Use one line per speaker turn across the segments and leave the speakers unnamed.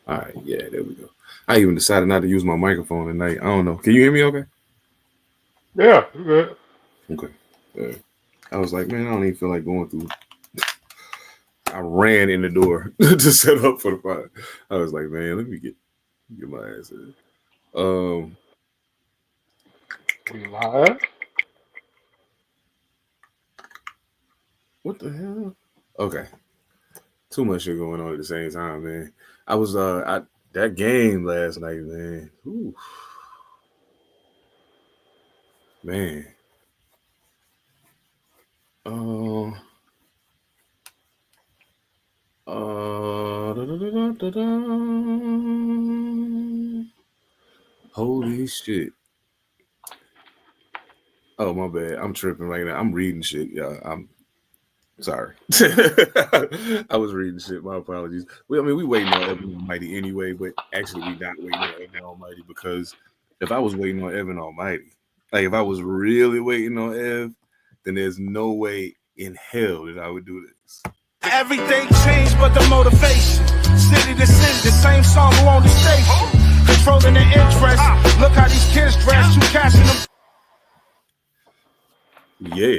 All right, yeah, there we go. I even decided not to use my microphone tonight. I don't know. Can you hear me okay?
Yeah, you good.
Okay. Uh, I was like, man, I don't even feel like going through. I ran in the door to set up for the pod. I was like, man, let me get my ass in. Um,
We live.
what the hell? Okay, too much shit going on at the same time, man. I was that game last night, man. Ooh, man. Uh, da. Holy shit. Oh my bad. I'm tripping right now. I'm reading shit, y'all. I'm sorry. I was reading shit. My apologies. I mean, we waiting on Evan Almighty anyway, but actually we not waiting on Evan Almighty because if I was waiting on Evan Almighty, like if I was really waiting on Ev, then there's no way in hell that I would do this.
Everything changed but the motivation. City to city, the same song on the station. Controlling the interest. Look how these kids dress. You cashing them.
Yeah.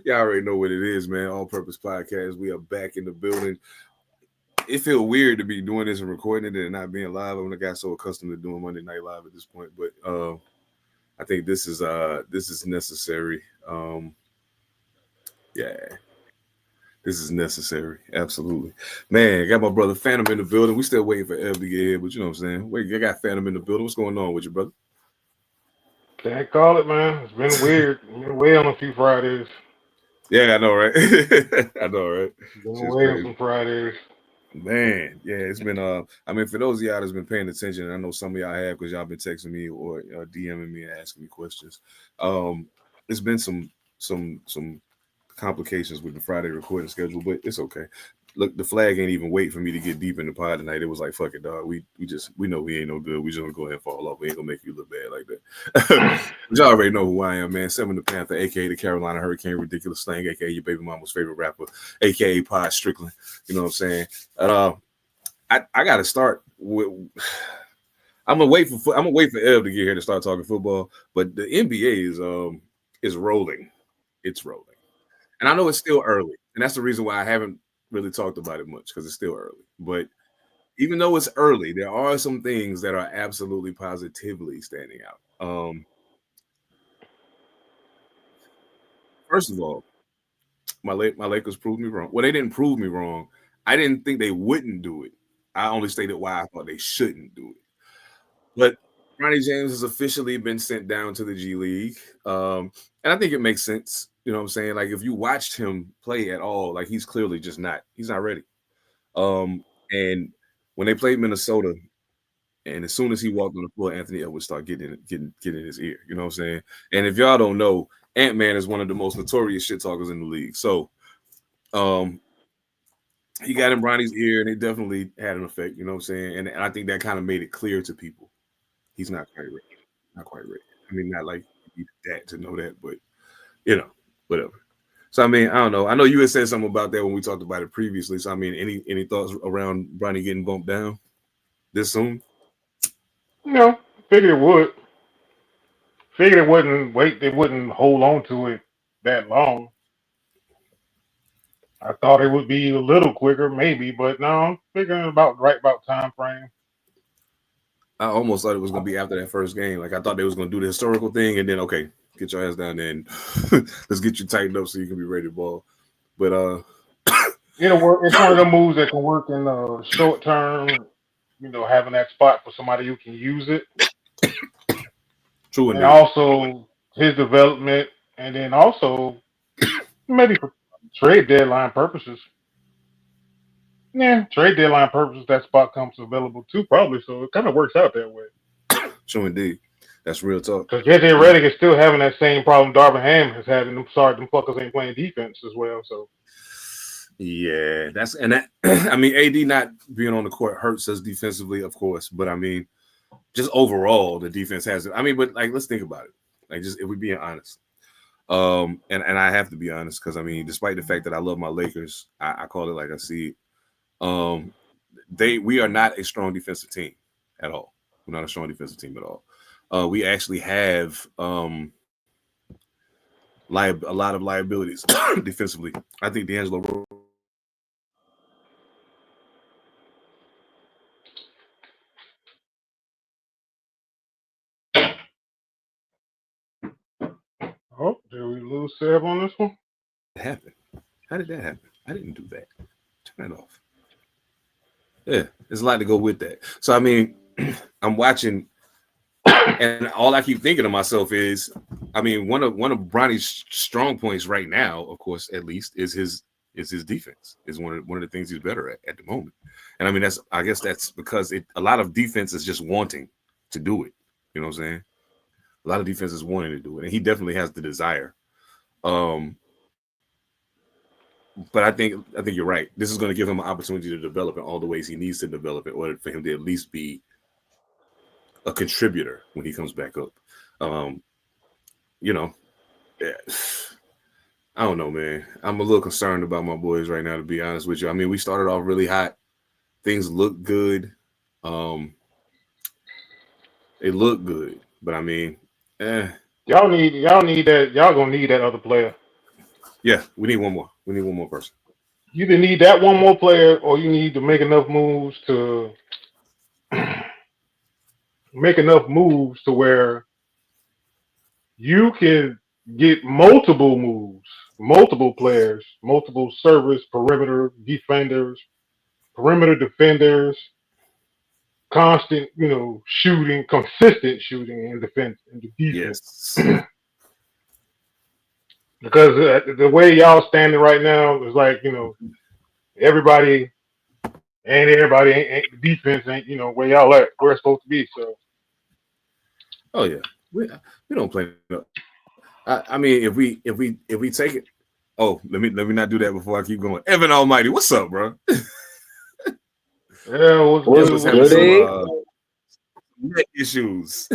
Y'all already know what it is, man. All Purpose Podcast. We are back in the building. It feels weird to be doing this and recording it and not being live. I mean, I got so accustomed to doing Monday Night Live at this point, but I think this is necessary. Yeah, this is necessary. Absolutely. Man, I got my brother Phantom in the building. We still waiting for Ev to get here, but you know what I'm saying? Wait, I got Phantom in the building. What's going on with you, brother?
Can't call it, man. It's been weird. Been away on a few Fridays.
Yeah, I know, right? I know, right?
Been
Shit's
away on
crazy.
some Fridays.
Man, yeah, it's been I mean, for those of y'all that's been paying attention, I know some of y'all have because y'all been texting me or DMing me and asking me questions. Um, it's been some complications with the Friday recording schedule, but it's okay. Look, the flag ain't even wait for me to get deep in the pod tonight. It was like, fuck it, dog. We know we ain't no good. We just gonna go ahead and fall off. We ain't gonna make you look bad like that. But y'all already know who I am, man. Seven Da Pantha, aka the Carolina Hurricane, Ridiculous Slang, aka your baby mama's favorite rapper, aka Pod Strickland. You know what I'm saying? I gotta start with. I'm gonna wait for Ev to get here to start talking football. But the NBA is rolling. It's rolling. And I know it's still early, and that's the reason why I haven't really talked about it much because it's still early. But even though it's early, there are some things that are absolutely positively standing out. First of all, my Lakers proved me wrong. Well, they didn't prove me wrong. I didn't think they wouldn't do it. I only stated why I thought they shouldn't do it. But Ronnie James has officially been sent down to the G League, and I think it makes sense. You know what I'm saying? Like if you watched him play at all, like he's clearly just not. He's not ready. And when they played Minnesota, and as soon as he walked on the floor, Anthony Edwards started getting in his ear. You know what I'm saying? And if y'all don't know, Ant-Man is one of the most notorious shit talkers in the league. So um, he got in Bronny's ear, and it definitely had an effect. You know what I'm saying? And I think that kind of made it clear to people he's not quite ready. Not quite ready. I mean, not like that to know that, but you know, whatever. So I mean, I don't know. I know you had said something about that when we talked about it previously. So I mean, any thoughts around Bronny getting bumped down this soon?
You know, figured it would. Figured it wouldn't wait. They wouldn't hold on to it that long. I thought it would be a little quicker, maybe, but no, I'm figuring about right about time frame.
I almost thought it was gonna be after that first game. Like I thought they was gonna do the historical thing and then okay, get your ass down there and let's get you tightened up so you can be ready to ball. But
It'll work. It's one of the moves that can work in the short term. You know, having that spot for somebody who can use it,
true
and
indeed.
also his development, and then also maybe for trade deadline purposes. Yeah, trade deadline purposes, that spot comes available too, probably. So it kind of works out that way.
True indeed. That's real talk.
Because JJ Redick is still having that same problem Darvin Ham has had, and I'm sorry, them fuckers ain't playing defense as well. So
Yeah, that's and that I mean AD not being on the court hurts us defensively, of course, but I mean just overall the defense has it. I mean, but like let's think about it. Like just if we're being honest. And I have to be honest because I mean, despite the fact that I love my Lakers, I call it like I see it. we are not a strong defensive team at all. We're not a strong defensive team at all. We actually have a lot of liabilities defensively. I think D'Angelo.
Oh, did we lose Seb on this one?
What happened? How did that happen? I didn't do that. Turn it off. Yeah, there's a lot to go with that. So I mean, I'm watching, and all I keep thinking to myself is, I mean, one of Bronny's strong points right now, of course, at least, is his defense. Is one of the things he's better at the moment. And I mean, I guess that's because a lot of defense is just wanting to do it. You know what I'm saying? A lot of defense is wanting to do it, and he definitely has the desire. But I think you're right. This is going to give him an opportunity to develop in all the ways he needs to develop in order for him to at least be a contributor when he comes back up. You know, I don't know, man. I'm a little concerned about my boys right now, to be honest with you. I mean, we started off really hot. Things look good. They look good, but I mean,
y'all need that. Y'all gonna need that other player.
Yeah, we need one more. We need one more person.
You either need that one more player, or you need to make enough moves to where you can get multiple moves, multiple players, multiple service perimeter defenders, perimeter defenders, constant, shooting, consistent shooting in defense and the defense.
Yes.
Because the way y'all standing right now is like, everybody ain't defense ain't, where y'all at, where it's supposed to be. So.
Oh yeah, we don't play. I mean, if we take it. Oh, let me not do that before I keep going. Evan All Mightee, what's up, bro?
Yeah,
what's having some neck issues.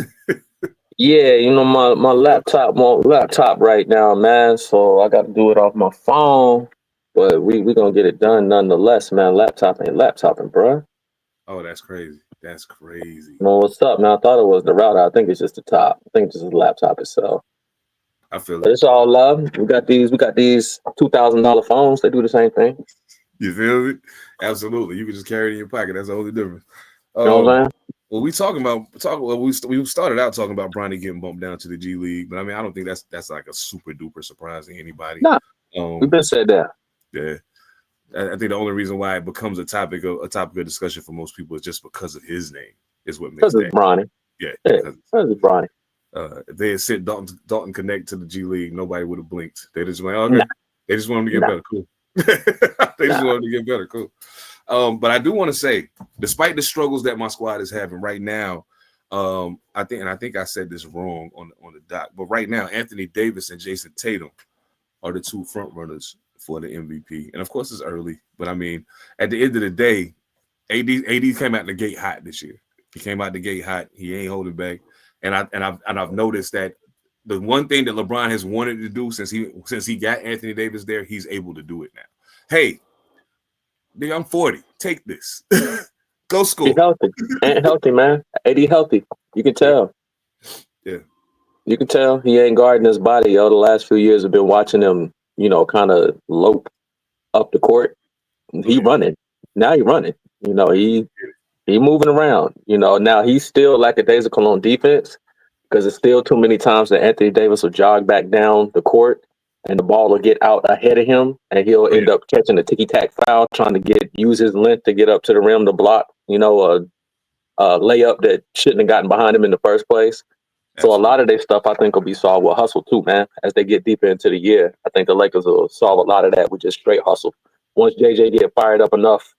Yeah, my laptop won't laptop right now, man. So I got to do it off my phone. But we gonna get it done nonetheless, man. Laptop ain't laptopping, bro.
Oh, that's crazy. That's crazy.
Well, what's up, man? I thought it was the router. I think it's just the top. I think it's just the laptop itself.
I feel
but it's all love. We got these $2,000 phones. They do the same thing.
You feel me? Absolutely. You can just carry it in your pocket. That's the only difference.
You know what I'm saying?
Well, we started out talking about Bronny getting bumped down to the G League, but I mean, I don't think that's like a super duper surprise to anybody.
Nah, we've been said that.
Yeah, I think the only reason why it becomes a topic of discussion for most people is just because of his name. Is what makes
it Bronny.
Yeah,
because it's Bronny.
If they had sent Dalton Connect to the G League, nobody would have blinked. They just went, okay. Nah. They just want him to get better. Cool. They just want him to get better. Cool. But I do want to say, despite the struggles that my squad is having right now, I think I said this wrong on the doc, but right now, Anthony Davis and Jason Tatum are the two front runners for the MVP. And of course, it's early, but I mean, at the end of the day, AD came out the gate hot this year. He came out the gate hot. He ain't holding back. And I've noticed that the one thing that LeBron has wanted to do since he got Anthony Davis there, he's able to do it now. Hey, nigga, I'm 40. Take this. Go school.
He's healthy. Ain't healthy, man. AD healthy. You can tell.
Yeah.
You can tell he ain't guarding his body. The last few years have been watching him, kind of lope up the court. He running. Now he running. He moving around. Now he's still lackadaisical on defense because it's still too many times that Anthony Davis will jog back down the court and the ball will get out ahead of him, and he'll end up catching a ticky-tack foul, trying to use his length to get up to the rim to block, a layup that shouldn't have gotten behind him in the first place. Absolutely. So a lot of their stuff, I think, will be solved with hustle too, man. As they get deeper into the year, I think the Lakers will solve a lot of that with just straight hustle. Once JJ get fired up enough,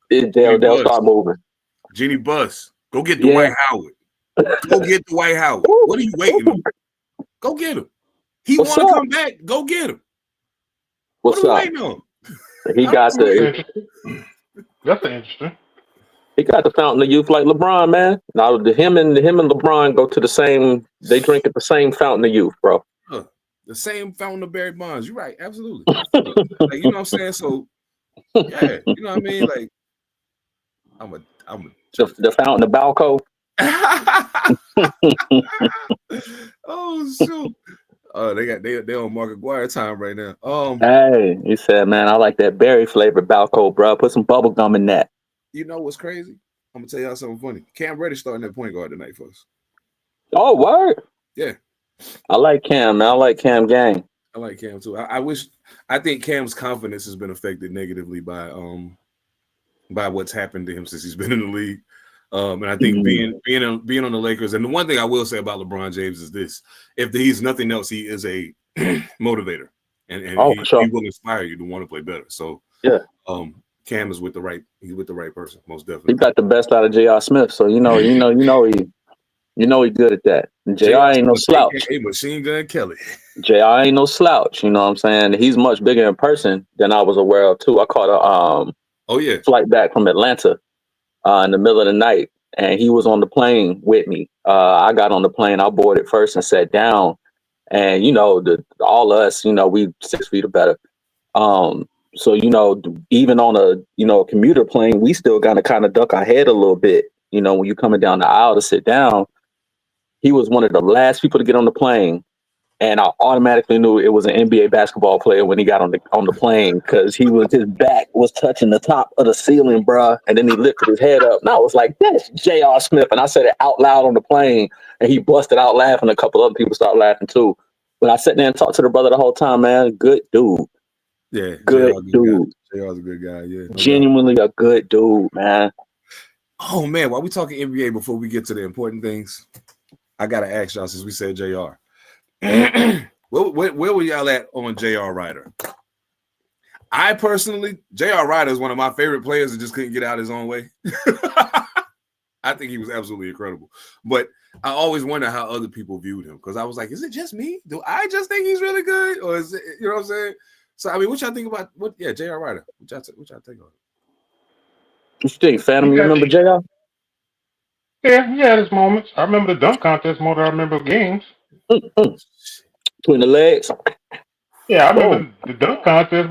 they'll start moving.
Jeannie Buss, go get Dwight Howard. Go get Dwight Howard. What are you waiting on? Go get him. He want to come back. Go get him.
What's
what are
up?
we waiting on?
He got
That's interesting.
He got the fountain of youth like LeBron, man. Now him and LeBron go to the same. They drink at the same fountain of youth, bro.
The same fountain of Barry Bonds. You're right. Absolutely. Like, you know what I'm saying? So, yeah, you know what I mean? Like, I'm a
The fountain of Balco.
Oh shoot. They on Mark Aguirre time right now.
Hey, he said, man, I like that berry flavored Balco, bro. Put some bubble gum in that.
You know what's crazy? I'm gonna tell y'all something funny. Cam Reddish starting at point guard tonight for us.
Oh, word.
Yeah.
I like Cam, man. I like Cam gang.
I like Cam too. I think Cam's confidence has been affected negatively by what's happened to him since he's been in the league. And I think being on the Lakers, and the one thing I will say about LeBron James is this: if he's nothing else, he is a motivator, and he will inspire you to want to play better. So
yeah,
Cam is with the right person, most definitely.
He got the best out of J.R. Smith, so he good at that. J.R. ain't no slouch.
Hey, Machine Gun Kelly.
J.R. ain't no slouch. You know what I'm saying? He's much bigger in person than I was aware of too. I caught a flight back from Atlanta in the middle of the night, and he was on the plane with me. I got on the plane. I boarded first and sat down, and all of us, we 6 feet or better. So even on a commuter plane, we still gotta kind of duck our head a little bit. When you're coming down the aisle to sit down, he was one of the last people to get on the plane. And I automatically knew it was an NBA basketball player when he got on the plane, because his back was touching the top of the ceiling, bruh. And then he lifted his head up, and I was like, "That's J.R. Smith." And I said it out loud on the plane, and he busted out laughing. A couple other people started laughing too. But I sat there and talked to the brother the whole time, man. Good dude.
Yeah,
good dude.
JR's a good guy. Yeah,
genuinely a good dude, man.
Oh man, while we talking NBA, before we get to the important things, I gotta ask y'all, since we said JR. Where were y'all at on J.R. Ryder? I personally, J.R. Ryder is one of my favorite players that just couldn't get out his own way. I think he was absolutely incredible. But I always wonder how other people viewed him, because I was like, is it just me? Do I just think he's really good? Or is it, you know what I'm saying? So, I mean, what y'all think about J.R. Ryder? What y'all think of it?
What you think, Phantom? You remember J.R.?
Yeah, he had his moments. I remember the dunk contest more than I remember games.
Between the legs.
Yeah, I remember the dunk contest.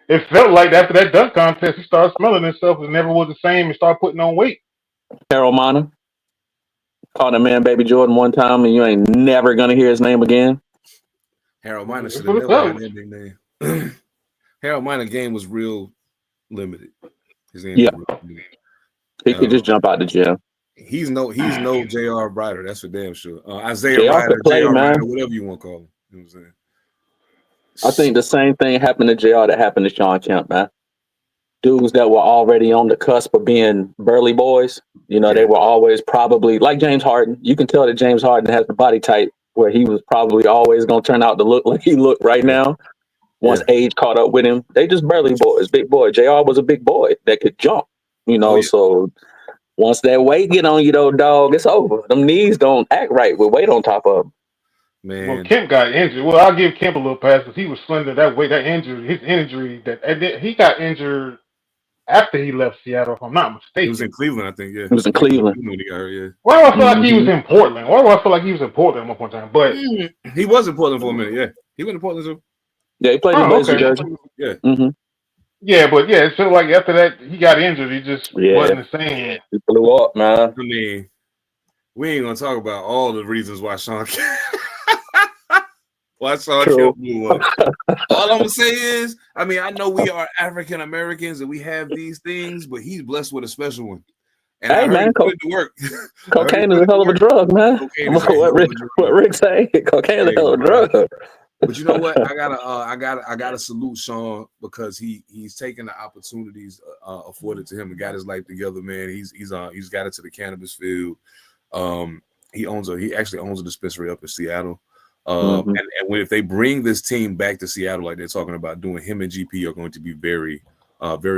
It felt like after that dunk contest, he started smelling himself and never was the same and started putting on weight.
Harold Miner called a man Baby Jordan one time, and you ain't never gonna hear his name again.
Harold Miner should have never had that nickname. Harold Miner game was real limited. His game was real limited.
He could just jump out the gym.
He's no J.R. Ryder, that's for damn sure. Isaiah Ryder, J.R. Ryder, whatever you want to call him. You know what I'm saying?
I think the same thing happened to JR that happened to Sean Kemp, man. Dudes that were already on the cusp of being burly boys. They were always probably like James Harden. You can tell that James Harden has the body type where he was probably always going to turn out to look like he looked right now. Once age caught up with him, they just burly boys, big boy. JR was a big boy that could jump, so once that weight get on you, though, dog, it's over. Them knees don't act right with weight on top of them.
Man.
Well, Kemp got injured. Well, I'll give Kemp a little pass because he was slender that way. His injury, he got injured after he left Seattle, if I'm not mistaken.
He was in Cleveland, I think, yeah.
He was in Cleveland.
Why do I feel like he was in Portland? Why do I feel like he was in Portland at one point in time? But
he was in Portland for a minute, yeah. He went to Portland too.
Yeah, he played in Blazers jersey.
Yeah.
Mm-hmm.
Yeah, but it felt like after that he got injured. He just wasn't the same.
He blew up, man.
I mean, we ain't gonna talk about all the reasons why Sean Kemp blew up. All I'm gonna say is, I mean, I know we are African Americans and we have these things, but he's blessed with a special one. And
hey, man,
work.
Cocaine is a hell of a drug, man. What Rick say? Cocaine is a hell of a drug.
But you know what? I gotta salute Sean, because he's taken the opportunities afforded to him and got his life together, man. He's got into the cannabis field. He actually owns a dispensary up in Seattle. And if they bring this team back to Seattle like they're talking about doing, him and GP are going to be very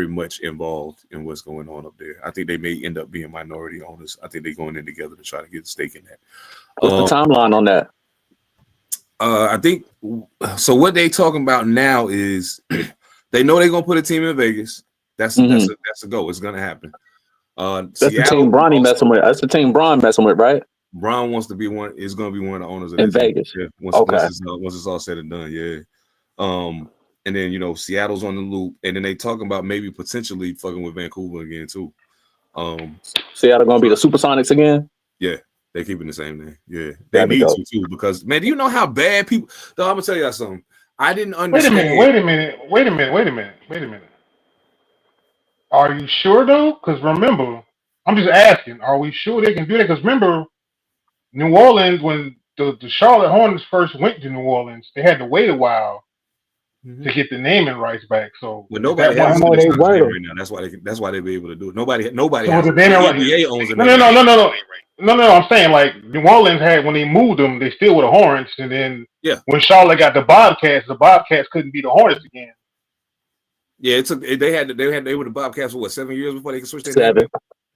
much involved in what's going on up there. I think they may end up being minority owners. I think they're going in together to try to get a stake in that.
What's the timeline on that?
I think so. What they talking about now is they know they're gonna put a team in Vegas. That's a go. It's gonna happen.
That's Seattle, the team Bronny messing with. That's the team Bron messing with, right?
Bron wants to be one. Is gonna be one of the owners of
in Vegas.
Yeah. Once it's all said and done, yeah. and then Seattle's on the loop, and then they talking about maybe potentially fucking with Vancouver again too.
Seattle gonna be the Supersonics again?
Yeah, they're keeping the same name. Yeah, they
That'd be
need
dope.
to too, because man, do you know how bad people? Though, I'm gonna tell y'all something. I didn't understand.
Wait a minute. Are you sure though? Because remember, I'm just asking. Are we sure they can do that? Because remember, New Orleans, when the Charlotte Hornets first went to New Orleans, they had to wait a while to get the naming rights back. So
Well, nobody has
one
name
more they
right now. That's why they be able to do it. Nobody
so
has.
the
The
naming rights.
NBA owns the name.
No. I'm saying like New Orleans had when they moved them, they still were the Hornets, and then when Charlotte got the Bobcats couldn't be the Hornets again.
Yeah, it took. They were the Bobcats for what, 7 years before they could switch their
7.
name?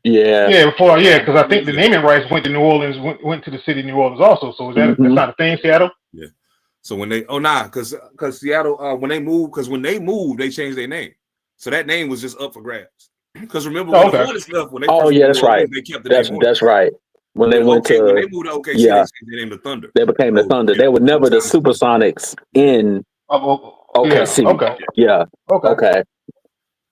Yeah.
Because I think the naming rights went to New Orleans, went to the city of New Orleans also. So that's not a thing, Seattle?
Yeah. So when they because Seattle when they moved, they changed their name. So that name was just up for grabs. Because remember when the Hornets left, when they
that's right.
They kept the name.
That's right. When they went to
when they moved to OKC, they changed their name to Thunder.
They became the Thunder. They were never the Supersonics in OKC. Yeah. Okay.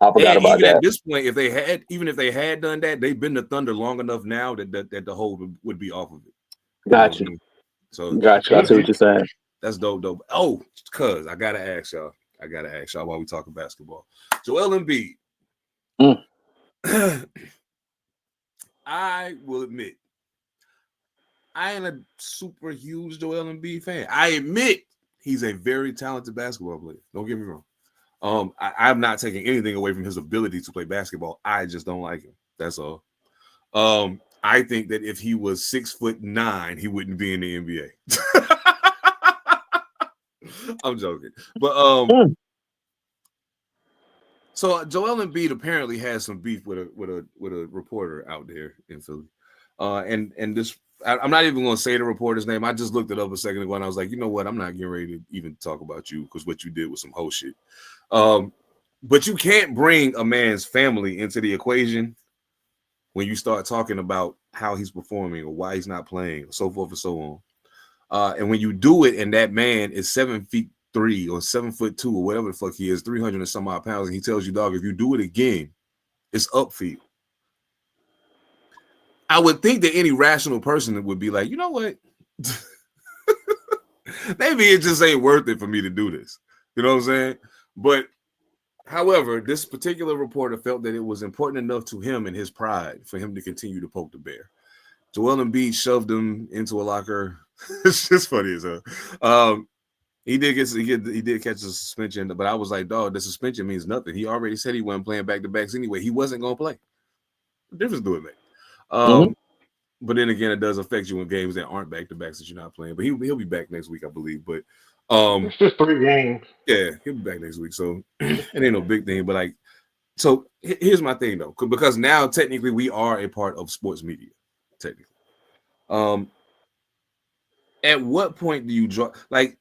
I forgot about that.
At this point, if they had done that, they've been the Thunder long enough now that the hold would be off of it.
Gotcha.
So
gotcha. I see what you're saying.
That's dope. Oh, cuz I gotta ask y'all while we talking basketball. Joel Embiid. I will admit, I ain't a super huge Joel Embiid fan. I admit he's a very talented basketball player. Don't get me wrong. I'm not taking anything away from his ability to play basketball. I just don't like him. That's all. I think that if he was 6'9", he wouldn't be in the NBA. I'm joking. But so Joel Embiid apparently has some beef with a reporter out there in Philly. And this I'm not even going to say the reporter's name. I just looked it up a second ago and I was like, you know what? I'm not getting ready to even talk about you because what you did was some whole shit. But you can't bring a man's family into the equation when you start talking about how he's performing or why he's not playing, so forth and so on. And when you do it and that man is 7'3" or 7'2" or whatever the fuck he is, 300 and some odd pounds, and he tells you, dog, if you do it again, it's up for you. I would think that any rational person would be like, you know what? Maybe it just ain't worth it for me to do this. You know what I'm saying? But however, this particular reporter felt that it was important enough to him and his pride for him to continue to poke the bear. Joel Embiid shoved him into a locker. It's just funny as hell. He did catch a suspension, but I was like, dog, the suspension means nothing. He already said he wasn't playing back-to-backs anyway. He wasn't going to play. What difference do it make? But then again, it does affect you in games that aren't back-to-backs that you're not playing. But he'll be back next week, I believe. But
it's just 3 games.
Yeah, he'll be back next week. So it ain't no big thing. But like, so here's my thing though, because now technically we are a part of sports media. Technically, at what point do you draw? Like,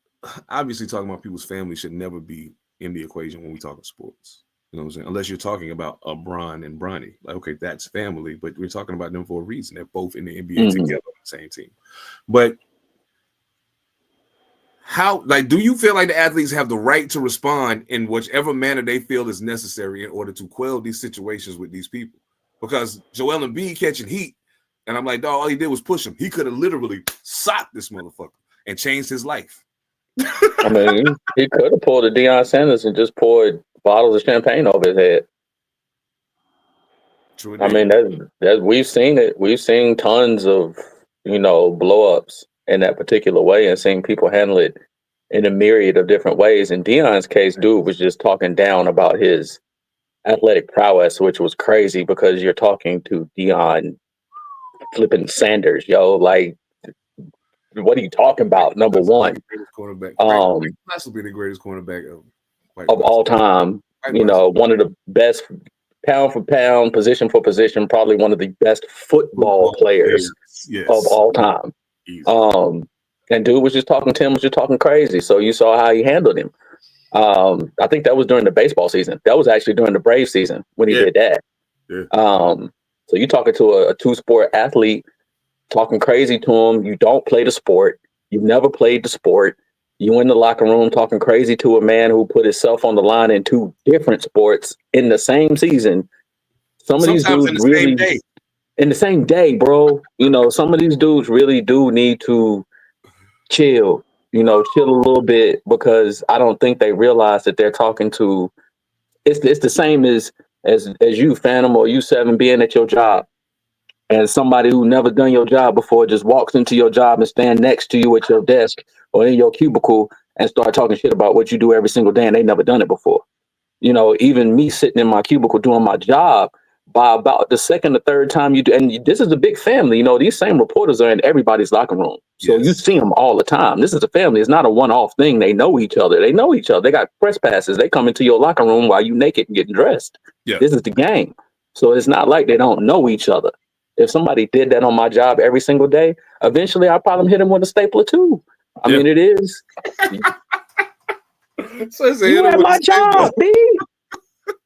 obviously, talking about people's family should never be in the equation when we talk about sports. You know what I'm saying? Unless you're talking about Bron and Bronny. Like, okay, that's family, but we're talking about them for a reason. They're both in the NBA together on the same team. But how, like, do you feel like the athletes have the right to respond in whichever manner they feel is necessary in order to quell these situations with these people? Because Joel Embiid catching heat, and I'm like, dog, all he did was push him. He could have literally socked this motherfucker and changed his life.
I mean, he could have pulled a Deion Sanders and just poured bottles of champagne over his head.
True.
I mean, that we've seen it. We've seen tons of, blow-ups in that particular way and seeing people handle it in a myriad of different ways. In Deion's case, dude was just talking down about his athletic prowess, which was crazy because you're talking to Deion flipping Sanders, yo. Like, what are you talking about? Number one,
cornerback, possibly the greatest cornerback
of all time. One of the best pound for pound, position for position, probably one of the best football players of all time. And dude was just talking. Tim was just talking crazy. So you saw how he handled him. I think that was during the baseball season. That was actually during the Braves season when he did that. Yeah. So you talking to a two-sport athlete, talking crazy to him. You don't play the sport. You've never played the sport. You in the locker room talking crazy to a man who put himself on the line in 2 different sports in the same season. Some of these
Sometimes
dudes
in the
really
same day.
in the same day, bro. You know, some of these dudes really do need to chill. You know, chill a little bit, because I don't think they realize that they're talking to. It's the same as you, Phantom, or you, Seven, being at your job, and somebody who never done your job before just walks into your job and stand next to you at your desk or in your cubicle and start talking shit about what you do every single day, and they never done it before. You know, even me sitting in my cubicle doing my job, by about the second or third time you do, and this is a big family, you know, these same reporters are in everybody's locker room. So you see them all the time. This is a family. It's not a one-off thing. They know each other. They know each other. They got press passes. They come into your locker room while you naked and getting dressed.
Yeah.
This is the game. So it's not like they don't know each other. If somebody did that on my job every single day, eventually I'd probably hit him with a stapler too. I mean, it is.
So
You at my job, B.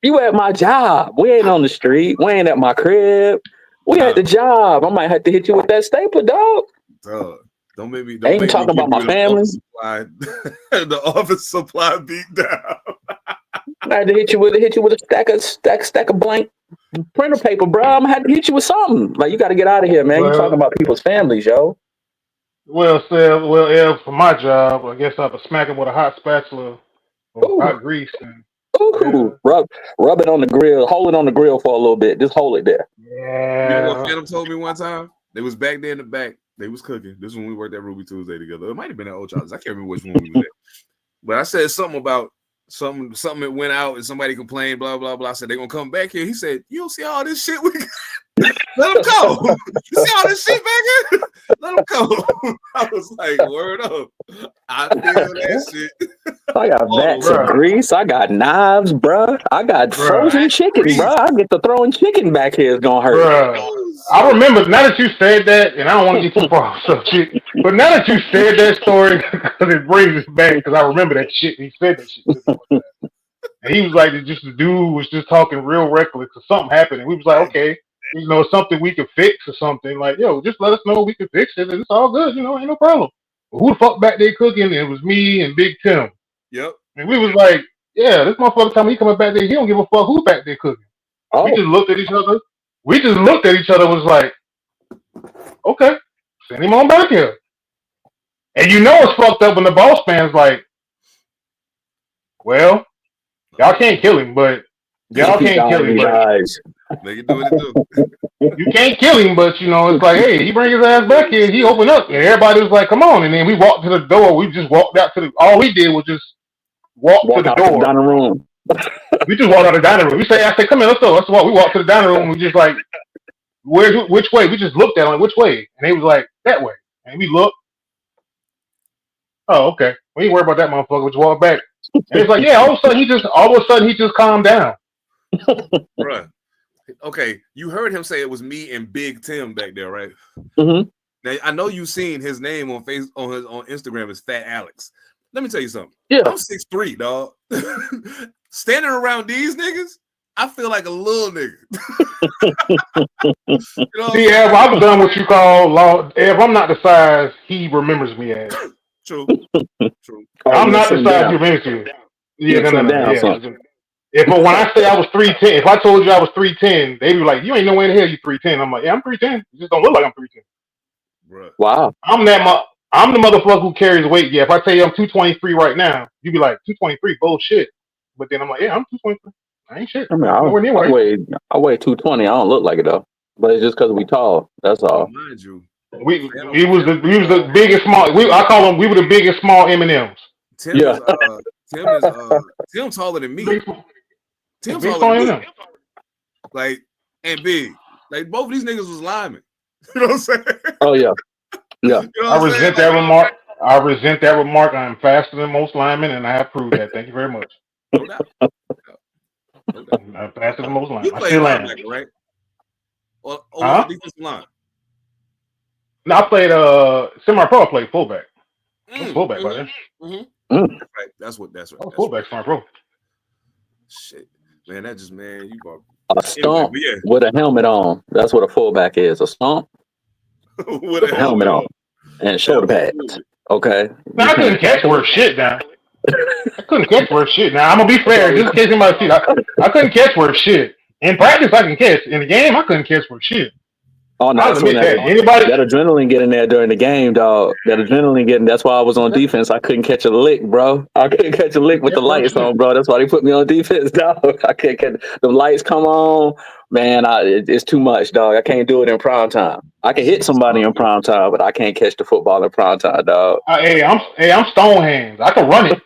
You at my job. We ain't on the street. We ain't at my crib. We at the job. I might have to hit you with that stapler, dog.
Don't make me.
Ain't talking about my family.
The office supply beat down.
I had to hit you with a stack of blank printer paper, bro. I'm gonna have to hit you with something. Like, you got to get out of here, man. You talking about people's families, yo.
Well, Ev, for my job, I guess I have to smack him with a hot spatula or hot grease. And,
rub it on the grill. Hold it on the grill for a little bit. Just hold it there.
Yeah.
You know what Phantom told me one time? They was back there in the back. They was cooking. This is when we worked at Ruby Tuesday together. It might have been at Old Charles. I can't remember which one we was at. But I said something about something that went out and somebody complained, blah, blah, blah. I said, they're going to come back here. He said, you don't see all this shit we got? Let them go. You see all this shit back here? Let them go. I was like, word up. I feel that shit.
I got vats of grease. I got knives, bro. I got frozen chicken, bro. I get to throwing chicken back here. It's going to hurt.
Bruh. I remember, now that you said that, and I don't want to get too far off subject, but now that you said that story, because it brings us back, because I remember that shit. He said that shit. And he was like, the dude was just talking real reckless, because something happened. And we was like, okay, you know, something we could fix or something. Like, yo, just let us know we can fix it, and it's all good, you know, ain't no problem. But who the fuck back there cooking? It was me and Big Tim.
Yep.
And we was like, yeah, this motherfucker time he coming back there, he don't give a fuck who back there cooking. Oh. We just looked at each other. Was like, okay, send him on back here. And you know it's fucked up when the boss man's like, well, y'all can't kill him, but y'all can't kill him.
They can do what they do.
You can't kill him, but you know, it's like, hey, he bring his ass back here, he opened up, and everybody was like, come on. And then we walked to the door. We just walked out to all we did was just walk to the door.
Dining room.
We just walked out the dining room. I said, come here, let's go. Let's walk. We walked to the dining room. We just like, which way? We just looked at him like, which way? And they was like, that way. And we looked. Oh, okay. We ain't worried about that motherfucker. We just walked back. And it's like, yeah, all of a sudden he just calmed down.
Bruh. Okay, you heard him say it was me and Big Tim back there, right?
Mm-hmm.
Now I know you've seen his name on Instagram is Fat Alex. Let me tell you something.
Yeah.
I'm 6'3", dog. Standing around these niggas, I feel like a little nigga. You know
see, Ev, I've done what you call law. Ev, I'm not the size he remembers me as.
True.
I'm not the size he remembers me as. Yeah, no. But when I say I was 310, if I told you I was 310, they'd be like, you ain't no way in the hell you 310. I'm like, yeah, I'm 310. You just don't look like I'm 310.
Bruh.
Wow.
I'm the motherfucker who carries weight. Yeah, if I tell you I'm 223 right now, you'd be like, 223, bullshit. But then I'm like, yeah, I'm 223. I ain't shit.
I mean, I weigh 220. I don't look like it though. But it's just because we tall. That's all.
Mind you,
we was the biggest small. We were the biggest small M&Ms.
Tim's taller than me. Tim's
big
taller than me. Like, and big. Like, both of these niggas was linemen. You know what I'm saying?
Oh yeah. Yeah.
You know
I resent that remark. I am faster than most linemen, and I have proved that. Thank you very much.
No doubt.
I'm faster than most linemen.
You played linebacker, right? Or defensive line?
No, I played semi-pro. I played fullback. Fullback, by then.
Right. That's right.
Fullback, semi-pro.
Shit, man, that just you got
a stomp with a helmet on. That's what a fullback is. A stomp
with a
helmet on and shoulder pads. Okay.
Now, I couldn't catch worth shit now. I couldn't catch worth shit. Now, I'm going to be fair. Just in case anybody sees, I couldn't catch worth shit. In practice, I can catch. In the game, I couldn't catch worth shit.
Oh, no,
I'll
that's when
admit that. Anybody?
that adrenaline getting there during the game, dog. That adrenaline getting. That's why I was on defense. I couldn't catch a lick, bro. I couldn't catch a lick with the lights on, bro. That's why they put me on defense, dog. I can't catch the lights. Come on, man. It's too much, dog. I can't do it in prime time. I can hit somebody in prime time, but I can't catch the football in prime time, dog.
I'm stone hands. I can run it.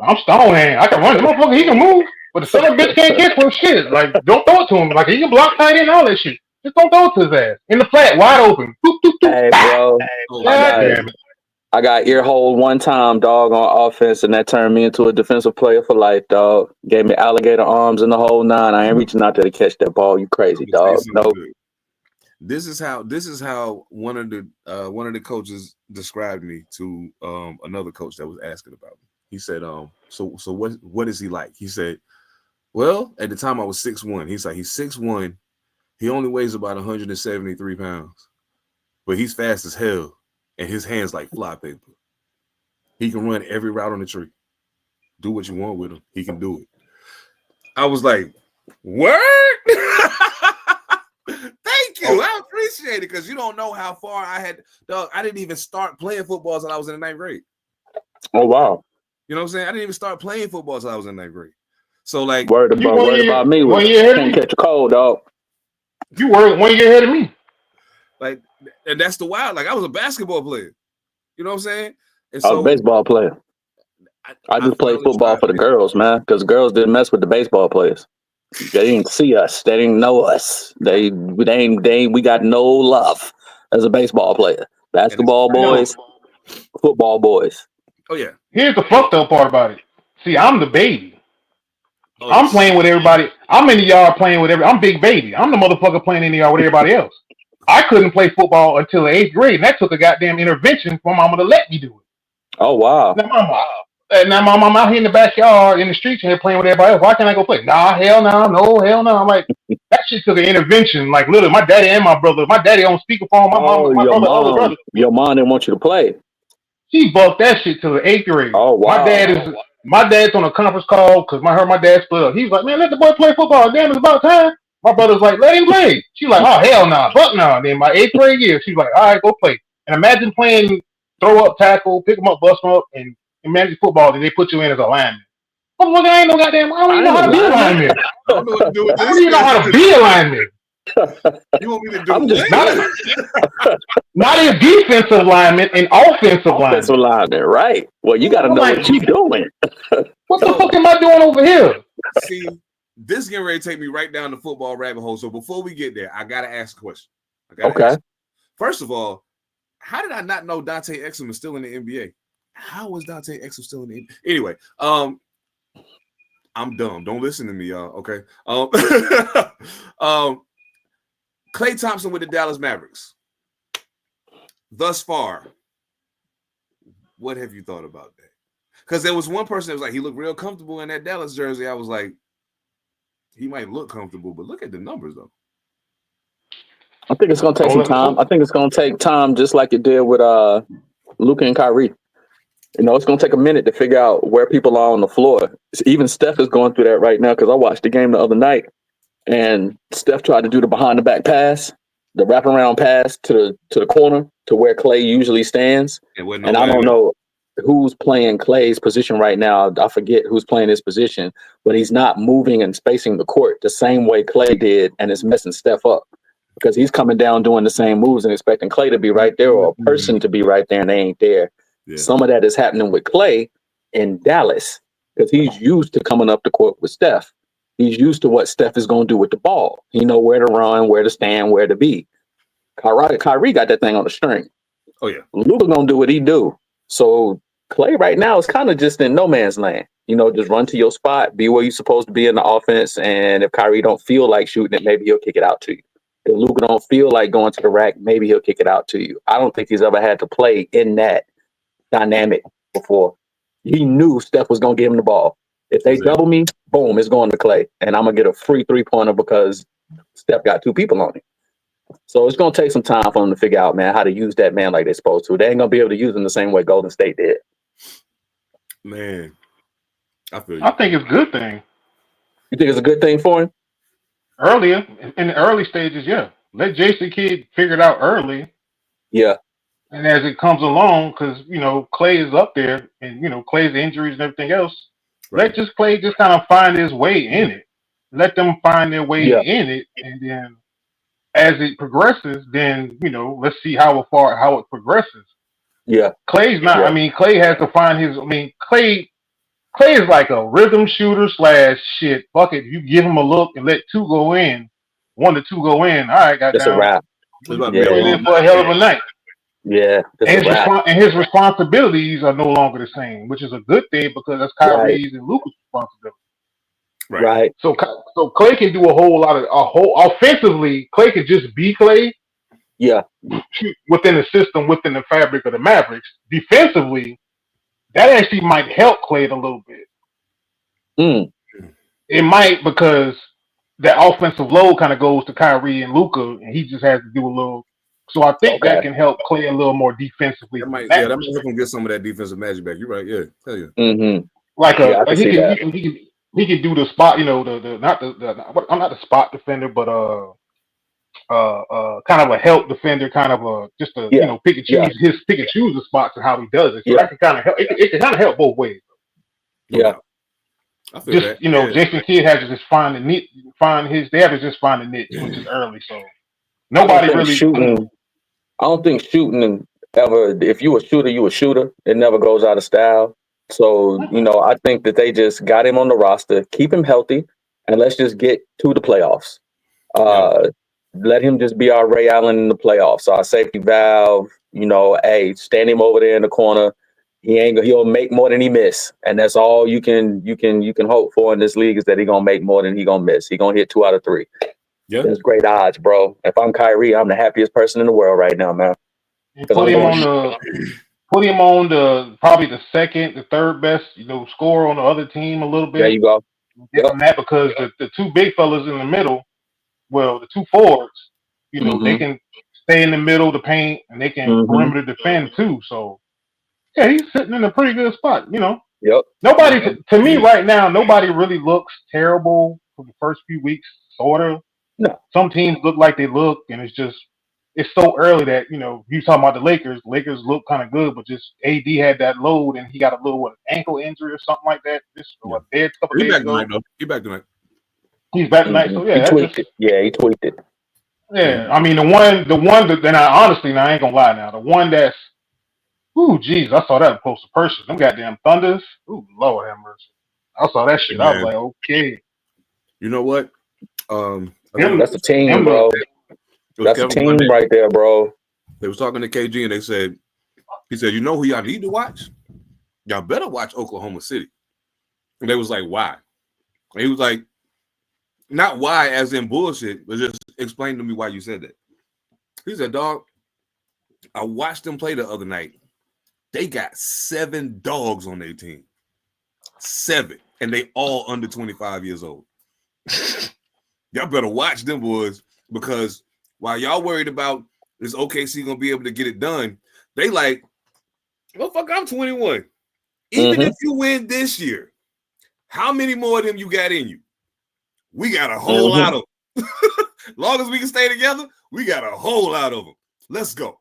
I'm stone hands. I can run it. Motherfucker, he can move, but the son of a bitch can't catch worth shit. Like, don't throw it to him. Like, he can block tight end, all that shit. Just don't throw it to his ass. In the flat, wide open. Doop, doop, doop.
Hey, bro.
Damn it.
I got ear hole one time, dog, on offense, and that turned me into a defensive player for life, dog. Gave me alligator arms and the whole nine. I ain't reaching out there to catch that ball. You crazy, dog. No.
This is how one of the coaches described me to another coach that was asking about me. He said, so what is he like? He said, well, at the time I was 6'1". He's like, he's 6'1". He only weighs about 173 pounds, but he's fast as hell, and his hands like fly paper. He can run every route on the tree. Do what you want with him. He can do it. I was like, word? Thank you. I appreciate it, because you don't know how far I had. Dog, I didn't even start playing football until I was in the 9th grade.
Oh, wow.
You know what I'm saying? I didn't even start playing football until I was in 9th grade. So, like,
word about me. Can't catch a cold, dog.
You were 1 year ahead of me.
Like, and that's the wild. Like, I was a basketball player. You know what I'm saying? And
I was a baseball player. I just played football for the girls, man, because girls didn't mess with the baseball players. They didn't see us. They didn't know us. We got no love as a baseball player. Basketball boys, football boys.
Oh, yeah.
Here's the fucked up part about it. See, I'm the baby. Oh, I'm playing with everybody. I'm in the yard playing with I'm Big Baby. I'm the motherfucker playing in the yard with everybody else. I couldn't play football until the 8th grade, and that took a goddamn intervention for mama to let me do it.
Oh, wow.
Now I'm out here in the backyard, in the streets, and playing with everybody else. Why can't I go play? Nah, hell no, no, hell no. I'm like, that shit took an intervention. Like, literally, my daddy and my brother, my daddy on speakerphone, my brother.
Your mom didn't want you to play.
She bucked that shit to the 8th grade.
Oh, wow.
My dad's on a conference call because I heard my dad split up. He's like, man, let the boy play football. Damn, it's about time. My brother's like, let him play. She's like, oh, hell no, fuck no. Then my 8th grade year, she's like, all right, go play. And imagine playing throw up, tackle, pick them up, bust them up, and manage football. Then they put you in as a lineman. Motherfucker, I ain't no goddamn. I don't even know how to be a lineman. I don't know what to do with this. I don't even know how to be a lineman.
You want me to do
I'm just
not a defensive lineman, an offensive
lineman, right? Well, you got to know what you're doing.
What the fuck am I doing over here?
See, this is getting ready to take me right down the football rabbit hole. So before we get there, I got to ask a question.
Okay.
First of all, how did I not know Dante Exum is still in the NBA? How was Dante Exum still in the NBA? Anyway, I'm dumb. Don't listen to me, y'all. Okay. Klay Thompson with the Dallas Mavericks. Thus far, what have you thought about that? Because there was one person that was like, he looked real comfortable in that Dallas jersey. I was like, he might look comfortable, but look at the numbers, though.
I think it's going to take some time. I think it's going to take time, just like it did with Luka and Kyrie. You know, it's going to take a minute to figure out where people are on the floor. Even Steph is going through that right now, because I watched the game the other night, and Steph tried to do the behind-the-back pass, the wraparound pass to the corner to where Klay usually stands. And I don't know who's playing Klay's position right now. I forget who's playing his position, but he's not moving and spacing the court the same way Klay did, and it's messing Steph up because he's coming down doing the same moves and expecting Klay to be right there or a person to be right there, and they ain't there. Yeah. Some of that is happening with Klay in Dallas because he's used to coming up the court with Steph. He's used to what Steph is going to do with the ball. He know where to run, where to stand, where to be. Kyrie got that thing on the string.
Oh, yeah.
Luka going to do what he do. So Klay right now is kind of just in no man's land. You know, just run to your spot, be where you're supposed to be in the offense. And if Kyrie don't feel like shooting it, maybe he'll kick it out to you. If Luka don't feel like going to the rack, maybe he'll kick it out to you. I don't think he's ever had to play in that dynamic before. He knew Steph was going to give him the ball. If they double me, boom, it's going to Klay. And I'm going to get a free three-pointer because Steph got two people on him. So it's gonna take some time for them to figure out, man, how to use that man like they're supposed to. They ain't gonna be able to use him the same way Golden State did.
Man, I feel you.
I think it's a good thing.
You think it's a good thing for him?
Earlier, in the early stages, yeah. Let Jason Kidd figure it out early.
Yeah.
And as it comes along, because, Clay is up there and, Clay's injuries and everything else,
Right.
let Clay just kind of find his way in it. Let them find their way
Yeah.
in it. And then as it progresses, then, let's see how it progresses.
Yeah.
Clay's not,
Yeah.
Clay has to find Clay is like a rhythm shooter / shit. Fuck it. You give him a look and let 2 go in. 1 to 2 go in. All right,
It's a
goddamn.
wrap.
It's about to
You're
be a
in
long
for a
night.
hell of a night.
Yeah. It's a wrap.
And his responsibilities are no longer the same, which is a good thing because that's Kyrie's and Luka's responsibility.
Right.
So Clay can do a whole offensively. Clay can just be Clay.
Yeah.
Within the system, within the fabric of the Mavericks. Defensively, that actually might help Clay a little bit.
Mm.
It might, because that offensive load kind of goes to Kyrie and Luka, and he just has to do a little. So I think that can help Clay a little more defensively.
That might help him get some of that defensive magic back. You're right. Yeah, tell you.
Mm-hmm.
He can do the spot. I'm not the spot defender, but kind of a help defender, kind of pick and choose pick and choose the spots and how he does it. So that can kind of help. It can kind of help both ways.
Yeah. I feel that.
Jason Kidd has to just find the niche, they have to just find the niche, which is early. So nobody really
shooting. I don't think shooting ever. If you a shooter, you a shooter. It never goes out of style. So I think that they just got him on the roster, keep him healthy, and let's just get to the playoffs. Let him just be our Ray Allen in the playoffs. Our safety valve. Hey, stand him over there in the corner. He'll make more than he miss, and that's all you can hope for in this league is that he's gonna make more than he gonna miss. He gonna hit 2 out of 3. Yeah, that's great odds, bro. If I'm Kyrie, I'm the happiest person in the world right now, man.
Put him on the probably the second, the third best, scorer on the other team a little bit.
There you go.
That because the 2 big fellas in the middle, well, the 2 forwards, they can stay in the middle of the paint and they can perimeter defend too. So. Yeah, he's sitting in a pretty good spot,
Yep.
Nobody, to me right now, nobody really looks terrible for the first few weeks, sort of.
No.
Some teams look like they look, and it's so early that, you talking about the Lakers. Lakers look kind of good, but just AD had that load, and he got a little, ankle injury or something like that. Dead couple days ago.
He's back tonight.
He's back tonight, so yeah.
He tweaked it. Yeah, he tweaked it.
Yeah, I mean, the one that, then I honestly, now I ain't gonna lie now, the one that's, ooh, jeez, I saw that post person. Them goddamn Thunders. Ooh, Lord have mercy. I saw that shit. I was like, okay.
You know what?
That's a team, bro. That's a team right there, bro.
They was talking to KG and he said, who y'all need to watch? Y'all better watch Oklahoma City. And they was like, why? And he was like, not why as in bullshit, but just explain to me why you said that. He said, dog, I watched them play the other night. They got 7 dogs on their team. 7. And they all under 25 years old. Y'all better watch them boys, because while y'all worried about is OKC going to be able to get it done, they like, well, fuck, I'm 21. Even if you win this year, how many more of them you got in you? We got a whole lot of them. Long as we can stay together, we got a whole lot of them. Let's go.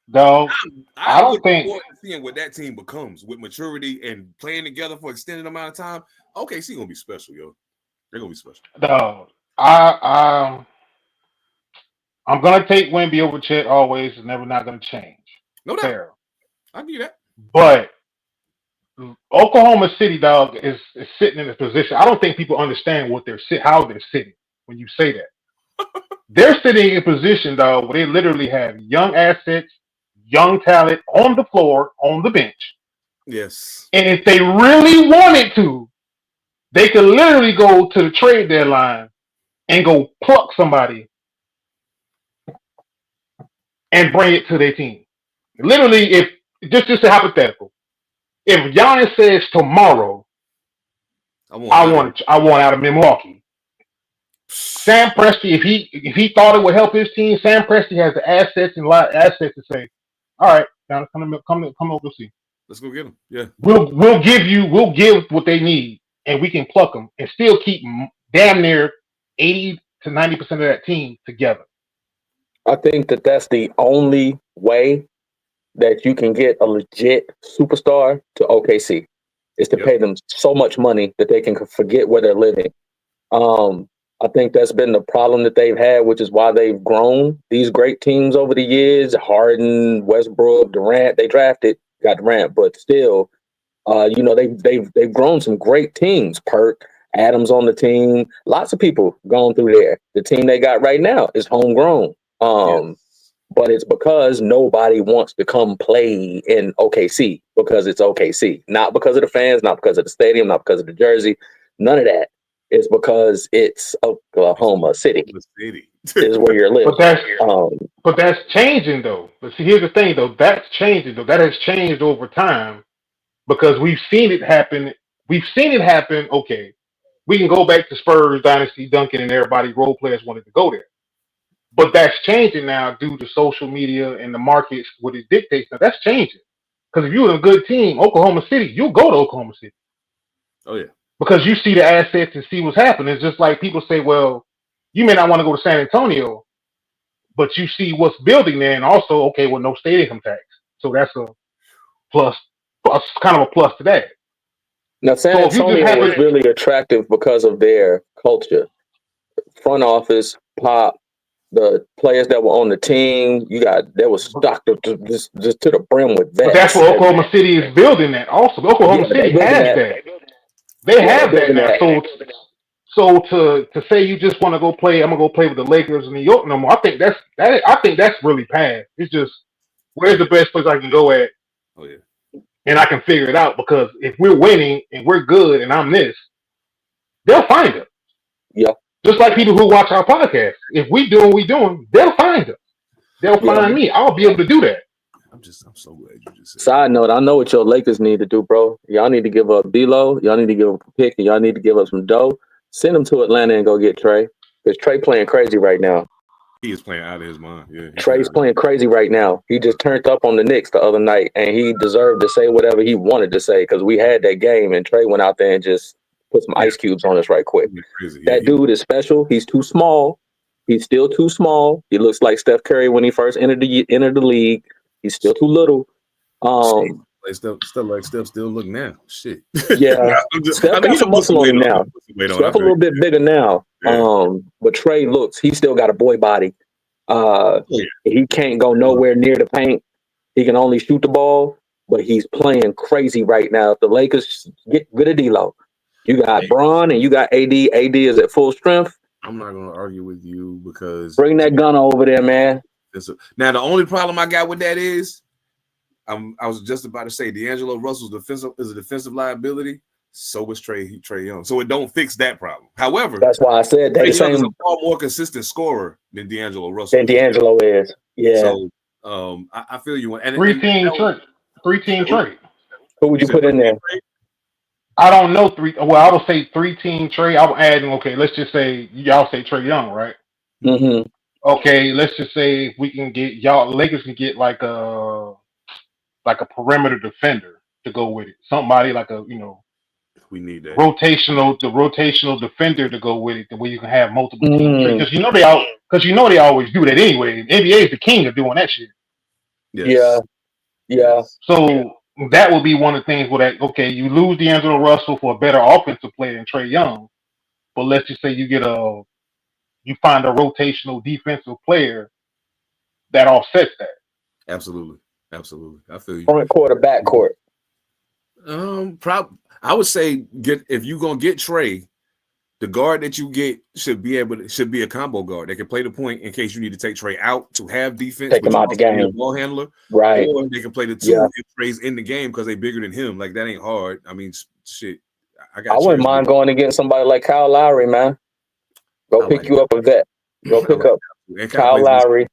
No, I don't think
seeing what that team becomes with maturity and playing together for extended amount of time. OKC gonna be special, yo. They're gonna be special.
No, I'm gonna take Wemby over Chet always. It's never not gonna change.
No doubt. I do that.
But Oklahoma City, dog, is sitting in a position. I don't think people understand how they're sitting when you say that. They're sitting in a position, dog, where they literally have young assets, young talent on the floor, on the bench.
Yes.
And if they really wanted to, they could literally go to the trade deadline and go pluck somebody and bring it to their team. Literally, if just a hypothetical, if Giannis says tomorrow, I want out of Milwaukee, Sam Presti, if he thought it would help his team, Sam Presti has the assets and a lot of assets to say, all right, now come over, see.
Let's go get them. Yeah,
We'll give what they need, and we can pluck them and still keep damn near 80 to 90% of that team together.
I think that's the only way that you can get a legit superstar to OKC is to pay them so much money that they can forget where they're living. I think that's been the problem that they've had, which is why they've grown these great teams over the years. Harden, Westbrook, Durant, they got Durant, but still, they've grown some great teams. Perk, Adams on the team, lots of people going through there. The team they got right now is homegrown. But it's because nobody wants to come play in OKC because it's OKC, not because of the fans, not because of the stadium, not because of the jersey, none of that. It's because it's Oklahoma City. Is where you're living.
But that's changing though. But see, here's the thing though. That's changing though. That has changed over time because we've seen it happen. Okay, we can go back to Spurs dynasty, Duncan, and everybody. Role players wanted to go there, but that's changing now due to social media and the markets. What it dictates now, that's changing. Because if you're a good team, Oklahoma City, you'll go to Oklahoma City.
Oh yeah.
Because you see the assets and see what's happening. It's just like people say, well, you may not want to go to San Antonio, but you see what's building there, and also, okay, well, no state income tax. So that's a plus, kind of a plus to that.
Now, San Antonio is really attractive because of their culture. Front office, pop, the players that were on the team, they were stocked up just to the brim with that.
But that's what Oklahoma City is building that also. Oklahoma City has that. They have that now. So to say you just want to go play, I'm gonna go play with the Lakers in New York no more. I think that's really past. It's just where's the best place I can go at?
Oh yeah.
And I can figure it out because if we're winning and we're good and I'm this, they'll find us.
Yeah.
Just like people who watch our podcast. If we do what we doing, they'll find us. They'll find me. I'll be able to do that.
I'm so glad you just said.
Side note, I know what your Lakers need to do, bro. Y'all need to give up D-Lo. Y'all need to give up a pick, and y'all need to give up some dough. Send him to Atlanta and go get Trey. Because Trey playing crazy right now.
He is playing out of his mind. Yeah.
Trey's playing crazy right now. He just turned up on the Knicks the other night, and he deserved to say whatever he wanted to say because we had that game, and Trey went out there and just put some ice cubes on us right quick. That dude is special. He's too small. He's still too small. He looks like Steph Curry when he first entered the league. He's still too little.
Steph still look now. Shit.
Yeah. Steph got some muscle on him now. Steph a little bit bigger now. Yeah. But Trey he still got a boy body. He can't go nowhere near the paint. He can only shoot the ball, but he's playing crazy right now. If the Lakers get rid of D-Lo, you got Bron and you got AD. AD is at full strength.
I'm not going to argue with you because
bring that gun over there, man.
Now the only problem I got with that is I was just about to say D'Angelo Russell's is a defensive liability. So is Trey Young. So it don't fix that problem. However,
that's why I said
Trey Young is a far more consistent scorer than D'Angelo Russell.
Than D'Angelo is. Yeah.
So I feel you. And
three-team trade.
Who would you put in there?
I don't know I would say 3-team trade. I'm adding. Okay, let's just say y'all say Trey Young, right?
Mm-hmm.
Okay, let's just say if we can get Lakers can get like a perimeter defender to go with it. Somebody like
we need that
rotational defender to go with it, the way you can have multiple teams. Because you know they always do that anyway. The NBA is the king of doing that shit.
Yes.
Yeah. So that would be one of the things where you lose D'Angelo Russell for a better offensive player than Trey Young, but let's just say you find a rotational defensive player that offsets that.
Absolutely. I feel you.
Front court or back court?
I would say if you're gonna get Trey, the guard that you get should be a combo guard that can play the point in case you need to take Trey out to have defense.
Take him out the game.
Ball handler,
right?
Or they can play the two if Trey's in the game because they're bigger than him. Like that ain't hard. I mean, shit. I
wouldn't mind going against somebody like Kyle Lowry, man. Go pick you up a vet. Go pick up Kyle Lowry.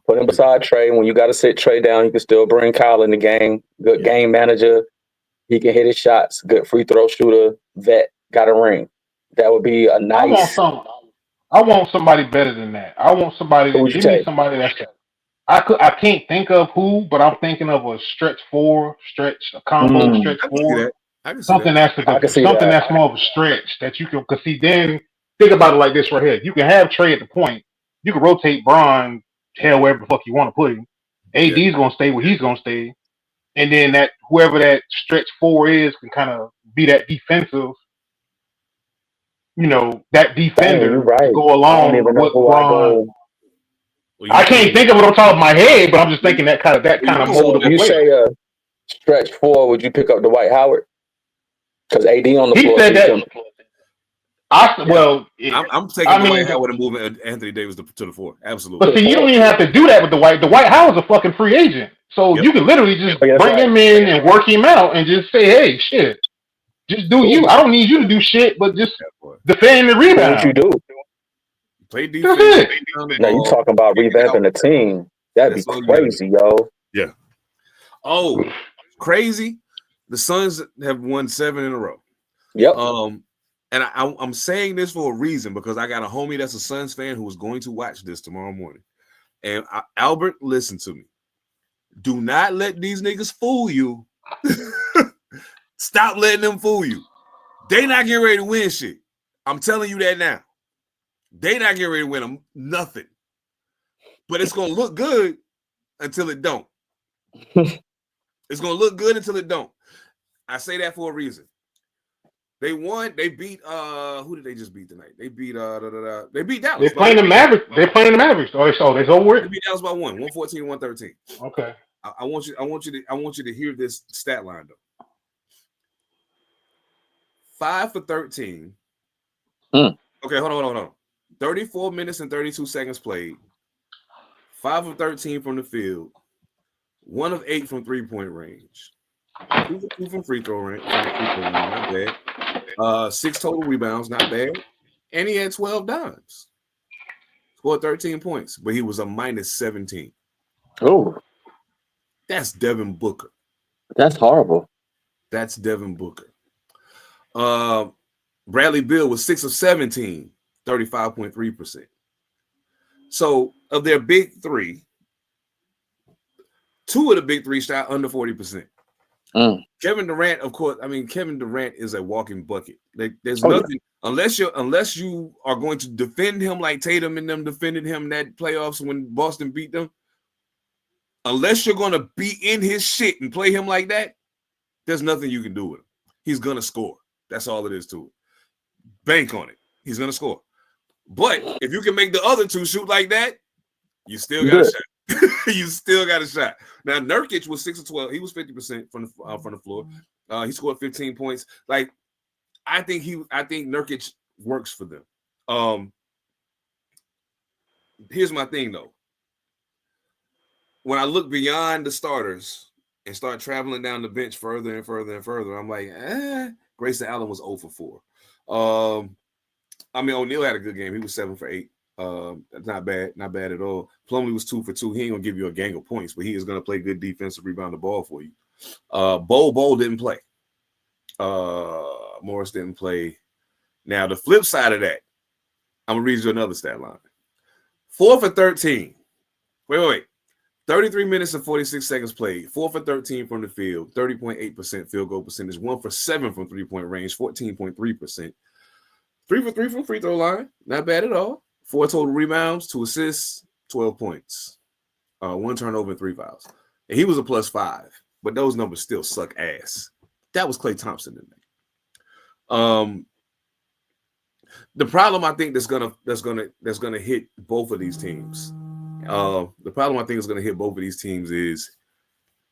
Put him beside Trey. When you got to sit Trey down, you can still bring Kyle in the game. Good game manager. He can hit his shots. Good free throw shooter. Vet. Got a ring. That would be a nice.
I want somebody better than that. I want somebody
Who
to
would you
give me
take?
somebody that's. I can't think of who, but I'm thinking of a stretch four, a combo
Mm,
stretch
I can see
four,
that. I can see that.
something that's
I can see
something
that.
that's more of a stretch that you can. Cause see, then think about it like this right here. You can have Trey at the point. You can rotate Bron hell wherever the fuck you want to put him.
Yeah.
AD's gonna stay where he's gonna stay, and then that whoever that stretch four is can kind of be that defensive. That
Dang, you're
defender to
right.
go
I don't
along
even
with
know
what
who I
Bron.
go.
Well,
I can't think of it on top of my head, but I'm just thinking that
well, you know
mold
who
of a
You
that.
player.
say stretch four, would you pick up Dwight Howard? Because AD on the
He
floor, so
said
you
that.
can.
Yeah.
Well,
I'm taking
I
Dwight
mean,
Howard and moving Anthony Davis to the four.
but
Absolutely.
To the
see, you don't
four?
even have to do that with Dwight. Dwight Howard's a fucking free agent, so
Yep.
you can literally just
Oh, yeah, that's
bring
right.
him in and work him out, and just say, "Hey, shit, just do you.
Cool.
I don't need you to do shit, but just
That boy.
defend the
So what you
rebound.
do?
Play
That's
defense.
it."
Play down the
Now you
ball.
talking about
Kick it out.
revamping the team? That'd be
That's all you gotta do.
crazy, yo.
Yeah. Oh, crazy. The Suns have won 7 in a row.
Yep.
And I'm saying this for a reason because I got a homie that's a Suns fan who is going to watch this tomorrow morning. And Albert, listen to me. Do not let these niggas fool you. Stop letting them fool you. They not getting ready to win shit. I'm telling you that now. They not getting ready to win them nothing. But it's gonna look good until it don't. It's gonna look good until it don't. I say that for a reason. They won. They beat. Who did they just beat tonight? They beat. They beat Dallas.
They're playing the Mavericks. They're playing the Mavericks. Oh, it's over
They
with.
beat Dallas by 114, 113.
Okay.
I want you to hear this stat line though. 5 for 13. Okay, hold on. 34 minutes and 32 seconds played. 5 of 13 from the field. 1 of 8 from 3-point range. 2 from free throw range. Not bad. 6 total rebounds, not bad. And he had 12 dimes. Scored 13 points, but he was a minus 17.
Oh,
That's Devin Booker.
that's horrible.
That's Devin Booker. Bradley Beal was 6 of 17, 35.3%. So of their big three, 2 of the big three shot under 40%. Kevin Durant, of course. I mean, Kevin Durant is a walking bucket. There's nothing unless you are going to defend him like Tatum and them defended him in that playoffs when Boston beat them. Unless you're going to be in his shit and play him like that, there's nothing you can do with him. He's going to score. That's all it is to it. Bank on it. He's going to score. But if you can make the other two shoot like that, you still got a shot. You still got a shot. Now Nurkic was 6 of 12. He was 50% from the floor. He scored 15 points. Like I think Nurkic works for them. Here's my thing though. When I look beyond the starters and start traveling down the bench further and further and further, I'm like, Grayson Allen was 0 for 4. I mean, O'Neal had a good game. He was 7 for 8. Not bad at all. Plumlee was 2 for 2. He ain't gonna give you a gang of points, but he is gonna play good defensive rebound the ball for you. Bol didn't play. Morris didn't play. Now the flip side of that, I'm gonna read you another stat line. 4 for 13. Wait. 33 minutes and 46 seconds played. 4 for 13 from the field. 30.8% field goal percentage. 1 for 7 from 3-point range. 14.3%. 3 for 3 from free throw line. Not bad at all. 4 total rebounds, 2 assists, 12 points. 1 turnover and 3 fouls. And he was a +5, but those numbers still suck ass. That was Klay Thompson in there. The problem I think that's gonna hit both of these teams. The problem I think is gonna hit both of these teams is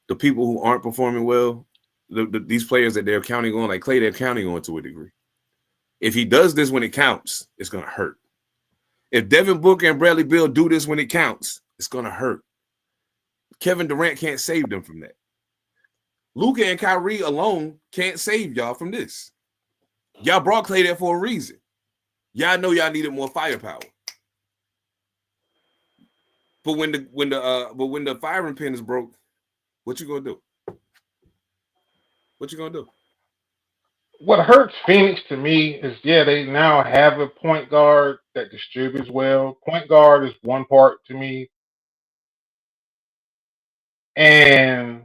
the people who aren't performing well. These players that they're counting on, like Klay, they're counting on to a degree. If he does this when it counts, it's gonna hurt. If Devin Booker and Bradley Beal do this when it counts, it's gonna hurt. Kevin Durant can't save them from that. Luka and Kyrie alone can't save y'all from this. Y'all brought Klay there for a reason. Y'all know y'all needed more firepower. But when the firing pin is broke, what you gonna do? What you gonna do?
What hurts Phoenix to me is, they now have a point guard that distributes well. Point guard is one part to me. And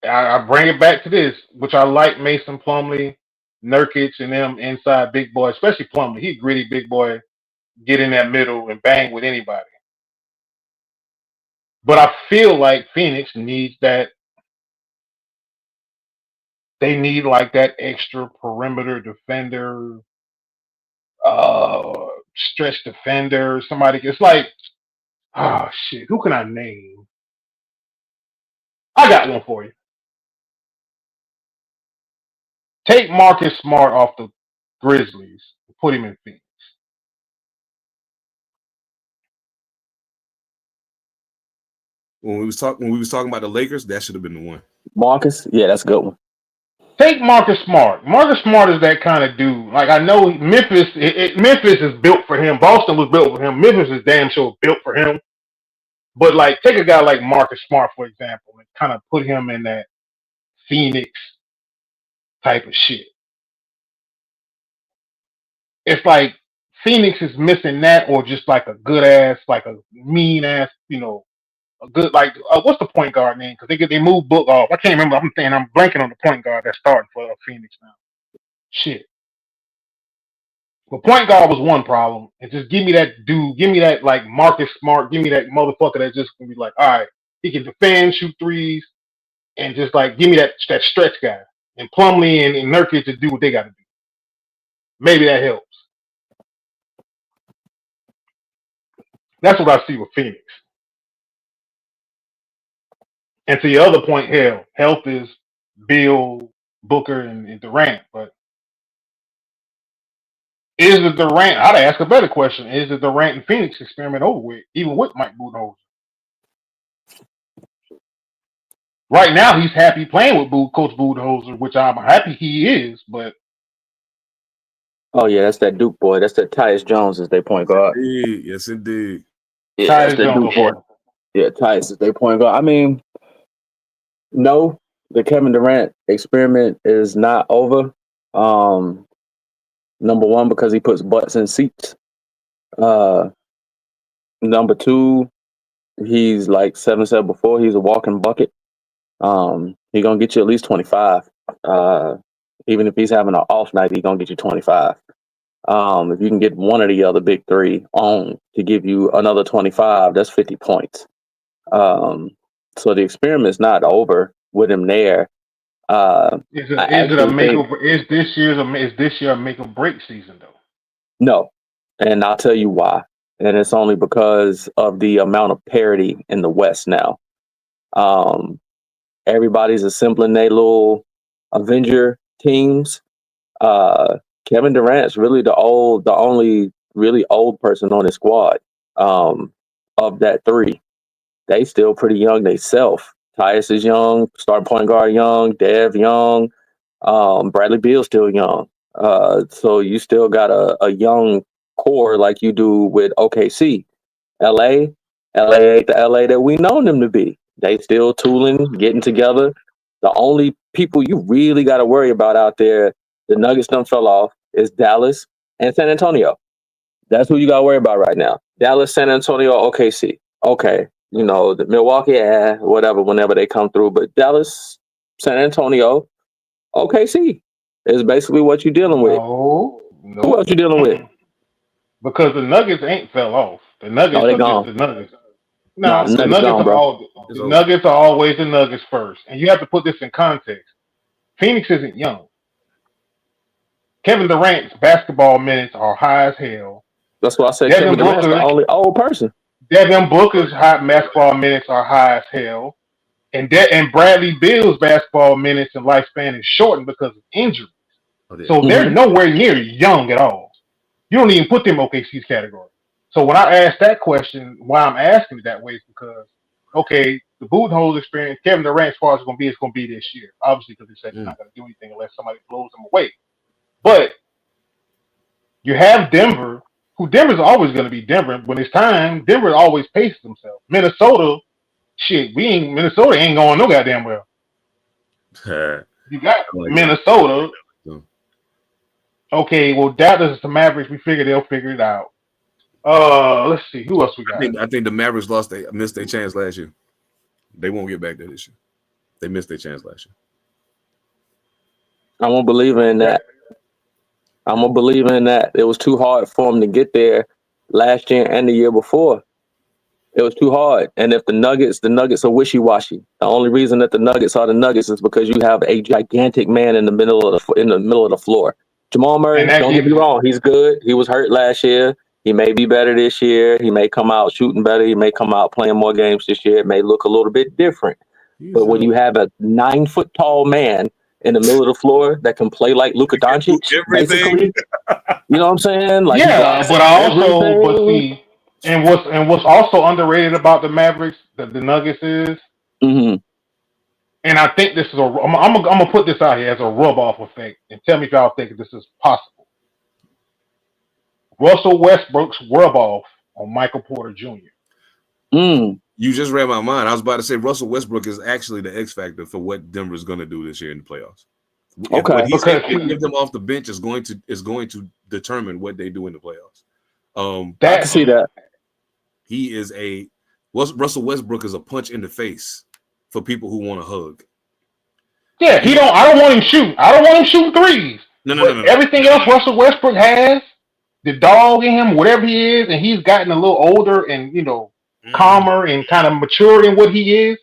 I bring it back to this, which I like Mason Plumlee, Nurkic, and them inside big boy, especially Plumlee. He's gritty big boy, get in that middle and bang with anybody. But I feel like Phoenix needs that. They need like that extra perimeter defender, stretch defender, somebody. It's like, oh shit, who can I name? I got one for you. Take Marcus Smart off the Grizzlies and put him in Phoenix.
When we was talking about the Lakers, that should have been the one.
Marcus, yeah, that's a good one.
Take Marcus Smart. Marcus Smart is that kind of dude. Like I know Memphis is built for him. Boston was built for him. Memphis is damn sure built for him. But like take a guy like Marcus Smart, for example, and kind of put him in that Phoenix type of shit. It's like Phoenix is missing that, or just like a good ass, like a mean ass, a good like what's the point guard name? Because they moved Book off. I can't remember. I'm blanking on the point guard that's starting for Phoenix now. Shit. But point guard was one problem, and just give me that dude. Give me that like Marcus Smart. Give me that motherfucker that just can be like, all right, he can defend, shoot threes, and just like give me that stretch guy. And Plumlee and Nurkic to do what they got to do. Maybe that helps. That's what I see with Phoenix. And to your other point, health is Bill, Booker, and Durant. But is the Durant? I'd ask a better question: is the Durant and Phoenix experiment over with, even with Mike Budenholzer? Right now, he's happy playing with Coach Budenholzer, which I'm happy he is. But
oh yeah, that's that Duke boy. That's that Tyus Jones as their point guard.
Yes, indeed.
Yeah, that's that Duke boy. Yeah, Tyus is their point guard. I mean, no, the Kevin Durant experiment is not over. Number one, because he puts butts in seats. Number two, he's like Seven said before, he's a walking bucket. He's gonna get you at least 25. Even if he's having an off night, he's gonna get you 25. If you can get one of the other big three on to give you another 25, that's 50 points. So the experiment's not over with him there.
Is this year a make or break season though?
No, and I'll tell you why. And it's only because of the amount of parity in the West now. Everybody's assembling their little Avenger teams. Kevin Durant's really the only really old person on his squad. Of that three, they still pretty young themselves. Tyus is young, starting point guard young, Dev young, Bradley Beal's still young. So you still got a young core like you do with OKC. LA ain't the LA that we know them to be. They still tooling, getting together. The only people you really got to worry about out there, the Nuggets done fell off, is Dallas and San Antonio. That's who you got to worry about right now. Dallas, San Antonio, OKC. Okay. The Milwaukee, whatever, whenever they come through. But Dallas, San Antonio, OKC is basically what you're dealing with.
No.
Who else you dealing with?
Because the Nuggets ain't fell off. The Nuggets
are gone.
The Nuggets. No, the Nuggets are always the Nuggets first. And you have to put this in context. Phoenix isn't young. Kevin Durant's basketball minutes are high as hell.
That's why I said Kevin Durant's the only old person.
Devin Booker's basketball minutes are high as hell. And Bradley Beal's basketball minutes and lifespan is shortened because of injuries. So they're nowhere near young at all. You don't even put them in OKC's category. So when I asked that question, why I'm asking it that way is because, okay, the Budenholzer experience, Kevin Durant, as far as it's going to be this year. Obviously, because they said he's not going to do anything unless somebody blows him away. But you have Denver, who Denver's always going to be Denver. When it's time, Denver always paces themselves. Minnesota ain't going no goddamn well. You got Minnesota. Okay, well, Dallas is the Mavericks. We figure they'll figure it out. Let's see. Who else we got?
I think the Mavericks missed their chance last year. They won't get back there this year. They missed their chance last year.
I won't believe in that. I'm gonna believe in that. It was too hard for them to get there last year and the year before. It was too hard. And if the Nuggets are wishy-washy. The only reason that the Nuggets are the Nuggets is because you have a gigantic man in the middle of the floor. Jamal Murray, don't get me wrong, he's good. He was hurt last year. He may be better this year. He may come out shooting better. He may come out playing more games this year. It may look a little bit different. But when you have a 9-foot tall man in the middle of the floor that can play like Luka Doncic, basically, you know what I'm saying? Like,
yeah, but see, and what's also underrated about the Mavericks, the Nuggets is,
mm-hmm.
and I think this is I'm gonna put this out here as a rub-off effect, and tell me if y'all think this is possible. Russell Westbrook's rub-off on Michael Porter Jr.
You just read my mind. I was about to say Russell Westbrook is actually the X factor for what Denver's going to do this year in the playoffs.
Okay,
what he's going to give them off the bench is going to determine what they do in the playoffs.
I can
see that.
He is Russell Westbrook is a punch in the face for people who want to hug.
Yeah, I don't want him shooting. I don't want him shooting threes. No. Everything else Russell Westbrook has, the dog in him, whatever he is, and he's gotten a little older and calmer and kind of mature in what he is.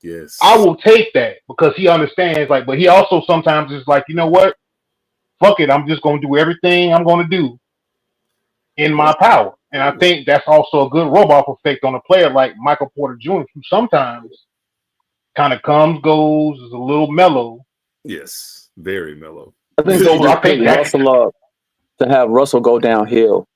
Yes,
I will take that because he understands. Like, but he also sometimes is like, you know what? Fuck it, I'm just going to do everything I'm going to do in my power. And I think that's also a good rub-off effect on a player like Michael Porter Jr., who sometimes kind of comes, goes, is a little mellow.
Yes, very mellow.
I think to have Russell go downhill,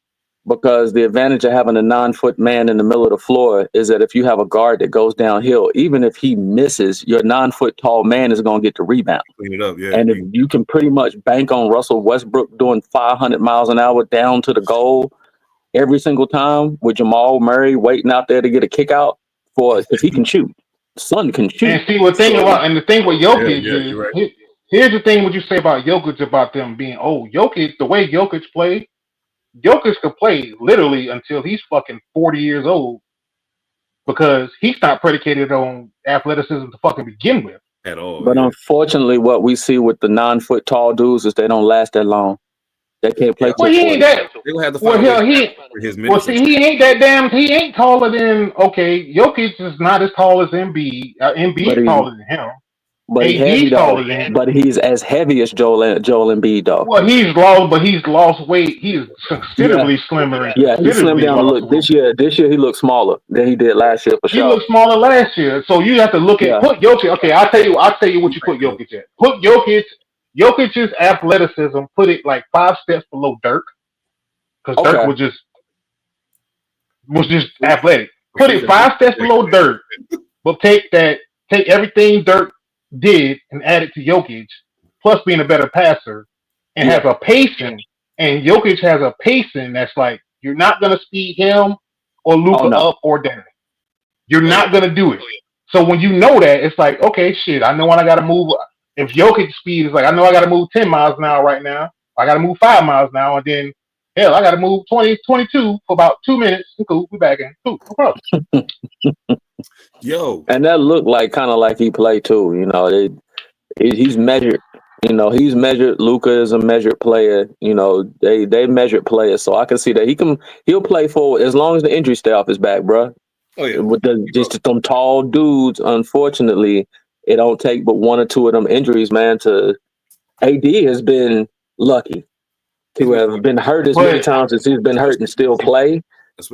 because the advantage of having a 9-foot man in the middle of the floor is that if you have a guard that goes downhill, even if he misses, your 9-foot tall man is going to get the rebound.
Clean it up, yeah.
And if you can pretty much bank on Russell Westbrook doing 500 miles an hour down to the goal every single time with Jamal Murray waiting out there to get a kick out because he can shoot. Son can shoot.
And see the thing with Jokic is, right. Here's the thing what you say about Jokic about them being old. Jokic, the way Jokic played, Jokic could play literally until he's fucking 40 years old because he's not predicated on athleticism to fucking begin with.
At all.
But unfortunately, what we see with the 9-foot tall dudes is they don't last that long. They can't play.
Well, he ain't that.
They'll have to
he ain't that damn. He ain't taller than. Okay, Jokic is not as tall as Embiid. Embiid is taller than him.
But he's taller than him. But he's as heavy as Joel Embiid, though.
Well, he's lost weight. He is considerably slimmer.
Yeah, he slimmed down a look. This year he looks smaller than he did last year for sure.
He looked smaller last year. So you have to look at put Jokic. Okay, I'll tell you what you put Jokic at. Put Jokic's athleticism, put it like 5 steps below Dirk, because Dirk was just athletic. Put it 5 steps below Dirk, but take everything Dirk did and add it to Jokic, plus being a better passer, and have a pacing. And Jokic has a pacing that's like you're not gonna speed him or Luka up or down. You're not gonna do it. So when you know that, it's like, okay, shit, I know when I gotta move. If Jokic's speed is like, I know I got to move 10 miles an hour right now. I got to move 5 miles an hour. And then, hell, I got to move 22 for about 2 minutes. Cool, we back in. Cool, no problem.
Yo.
And that looked like kind of like he played too. You know, he's measured. You know, he's measured. Luka is a measured player. You know, they measured players. So I can see that he'll play forward as long as the injury stay off his back, bro.
Oh, yeah.
With just some tall dudes, unfortunately, it don't take but 1 or 2 of them injuries, man. AD has been lucky to have been hurt as many times as he's been hurt and still play.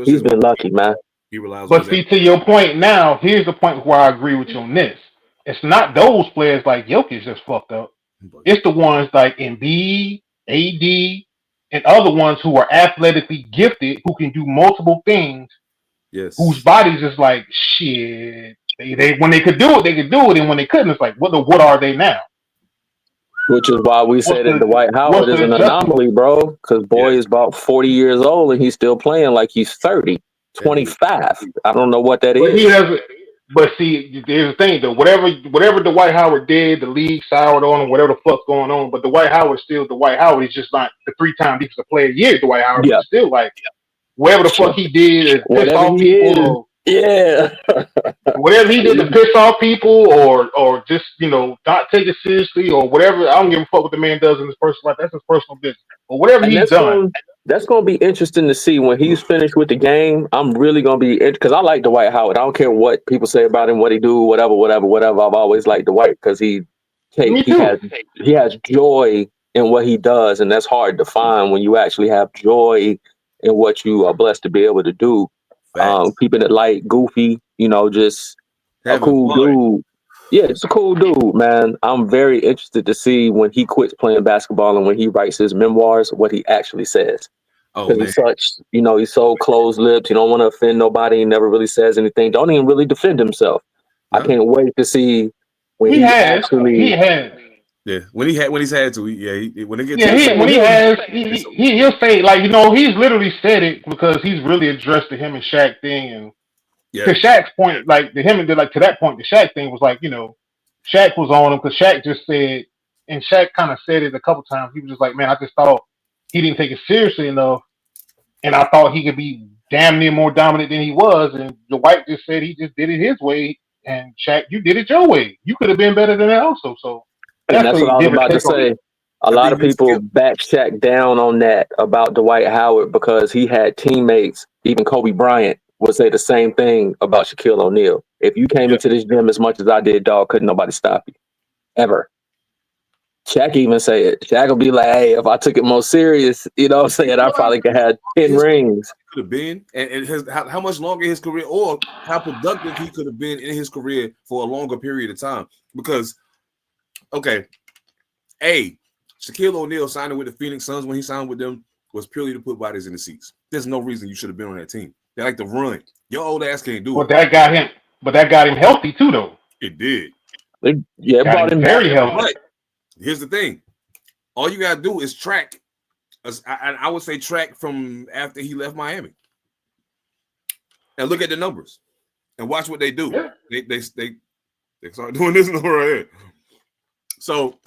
He's been lucky, man.
He relies
but see, to your point now, here's the point where I agree with you on this. It's not those players like Jokic that's fucked up. It's the ones like Embiid, AD, and other ones who are athletically gifted, who can do multiple things.
Yes.
Whose bodies is like shit. They when they could do it, and when they couldn't, it's like, what are they now?
Which is why we say that Dwight Howard is an anomaly, bro. Because boy is about 40 years old and he's still playing like he's 30, 25. I don't know what that is.
But see, there's the thing though. Whatever Dwight Howard did, the league soured on him. Whatever the fuck's going on, but Dwight Howard is still Dwight Howard. He's just not the 3-time defensive player of the year Dwight Howard.
Yeah.
But still, like whatever the fuck he did is piss
Whatever
off
he is.
people.
Yeah.
Whatever he did to piss off people, or just not take it seriously, or whatever. I don't give a fuck what the man does in his personal life. That's his personal business. But whatever he's done.
That's going to be interesting to see when he's finished with the game. I'm really going to be because I like Dwight Howard. I don't care what people say about him, what he do, whatever. I've always liked Dwight because he has joy in what he does, and that's hard to find when you actually have joy in what you are blessed to be able to do. Keeping it light, goofy, just a cool dude. Yeah, it's a cool dude, man. I'm very interested to see when he quits playing basketball and when he writes his memoirs, what he actually says. Because he's so closed-lipped. He don't want to offend nobody. He never really says anything. Don't even really defend himself. No. I can't wait to see when he has.
Yeah, when he's had to. When it gets
he'll say he's literally said it because he's really addressed the him and Shaq thing, and to Shaq's point, to that point, the Shaq thing was Shaq was on him because Shaq just said, and Shaq kind of said it a couple times. He was just like, man, I just thought he didn't take it seriously enough, and I thought he could be damn near more dominant than he was. And Dwight just said he just did it his way, and Shaq, you did it your way. You could have been better than that also. So.
And that's what I was about to say. A lot of people back Shaq down on that about Dwight Howard because he had teammates, even Kobe Bryant, would say the same thing about Shaquille O'Neal. If you came into this gym as much as I did, dog, couldn't nobody stop you. Ever. Shaq even say it. Shaq will be like, hey, if I took it more serious, you know what I'm saying, I probably could have 10 rings.
Could have been, and how much longer his career, or how productive he could have been in his career for a longer period of time. Because okay, Shaquille O'Neal signing with the Phoenix Suns when he signed with them was purely to put bodies in the seats. There's no reason you should have been on that team. They like to run. Your old ass can't do it.
That got him healthy too, though.
It did.
It brought him
very healthy.
But here's the thing: all you gotta do is track. I would say track from after he left Miami, and look at the numbers, and watch what they do. Yeah. They start doing this right here. So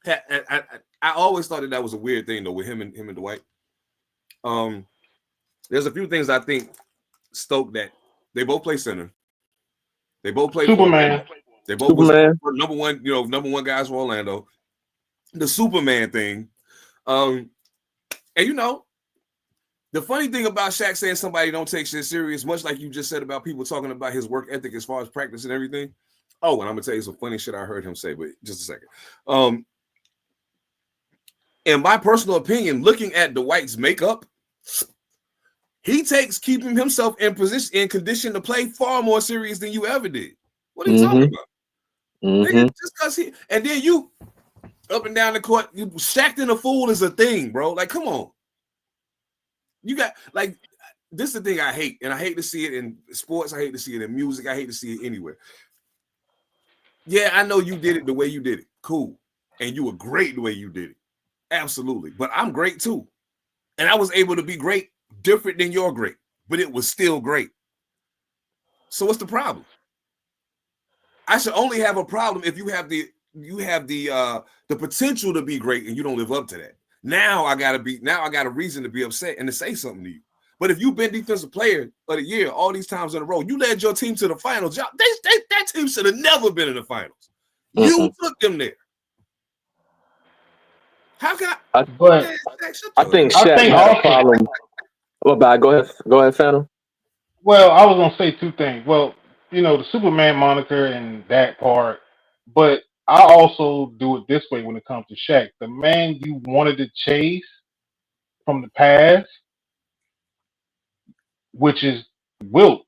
I always thought that was a weird thing though with him and Dwight. There's a few things I think stoke that. They both play center. They both play
Superman.
They both was number one guys for Orlando. The Superman thing. And the funny thing about Shaq saying somebody don't take shit serious, much like you just said about people talking about his work ethic as far as practice and everything. Oh, and I'm gonna tell you some funny shit I heard him say, but just a second. In my personal opinion, looking at Dwight's makeup, he takes keeping himself in position, in condition to play far more serious than you ever did. What are you talking about? Nigga, just because and then you up and down the court, you Shaqting a fool is a thing, bro. Like, come on. You got this is the thing I hate, and I hate to see it in sports. I hate to see it in music. I hate to see it anywhere. Yeah, I know you did it the way you did it. Cool. And you were great the way you did it. Absolutely. But I'm great too. And I was able to be great, different than your great, but it was still great. So what's the problem? I should only have a problem if you have the potential to be great and you don't live up to that. Now I got a reason to be upset and to say something to you. But if you've been defensive player of the year all these times in a row, you led your team to the finals. That team should have never been in the finals. You took them there. How can I?
I think Shaq had a problem. Well, go ahead, Phantom.
Well, I was gonna say two things. Well, the Superman moniker and that part, but I also do it this way when it comes to Shaq. The man you wanted to chase from the past, which is Wilt.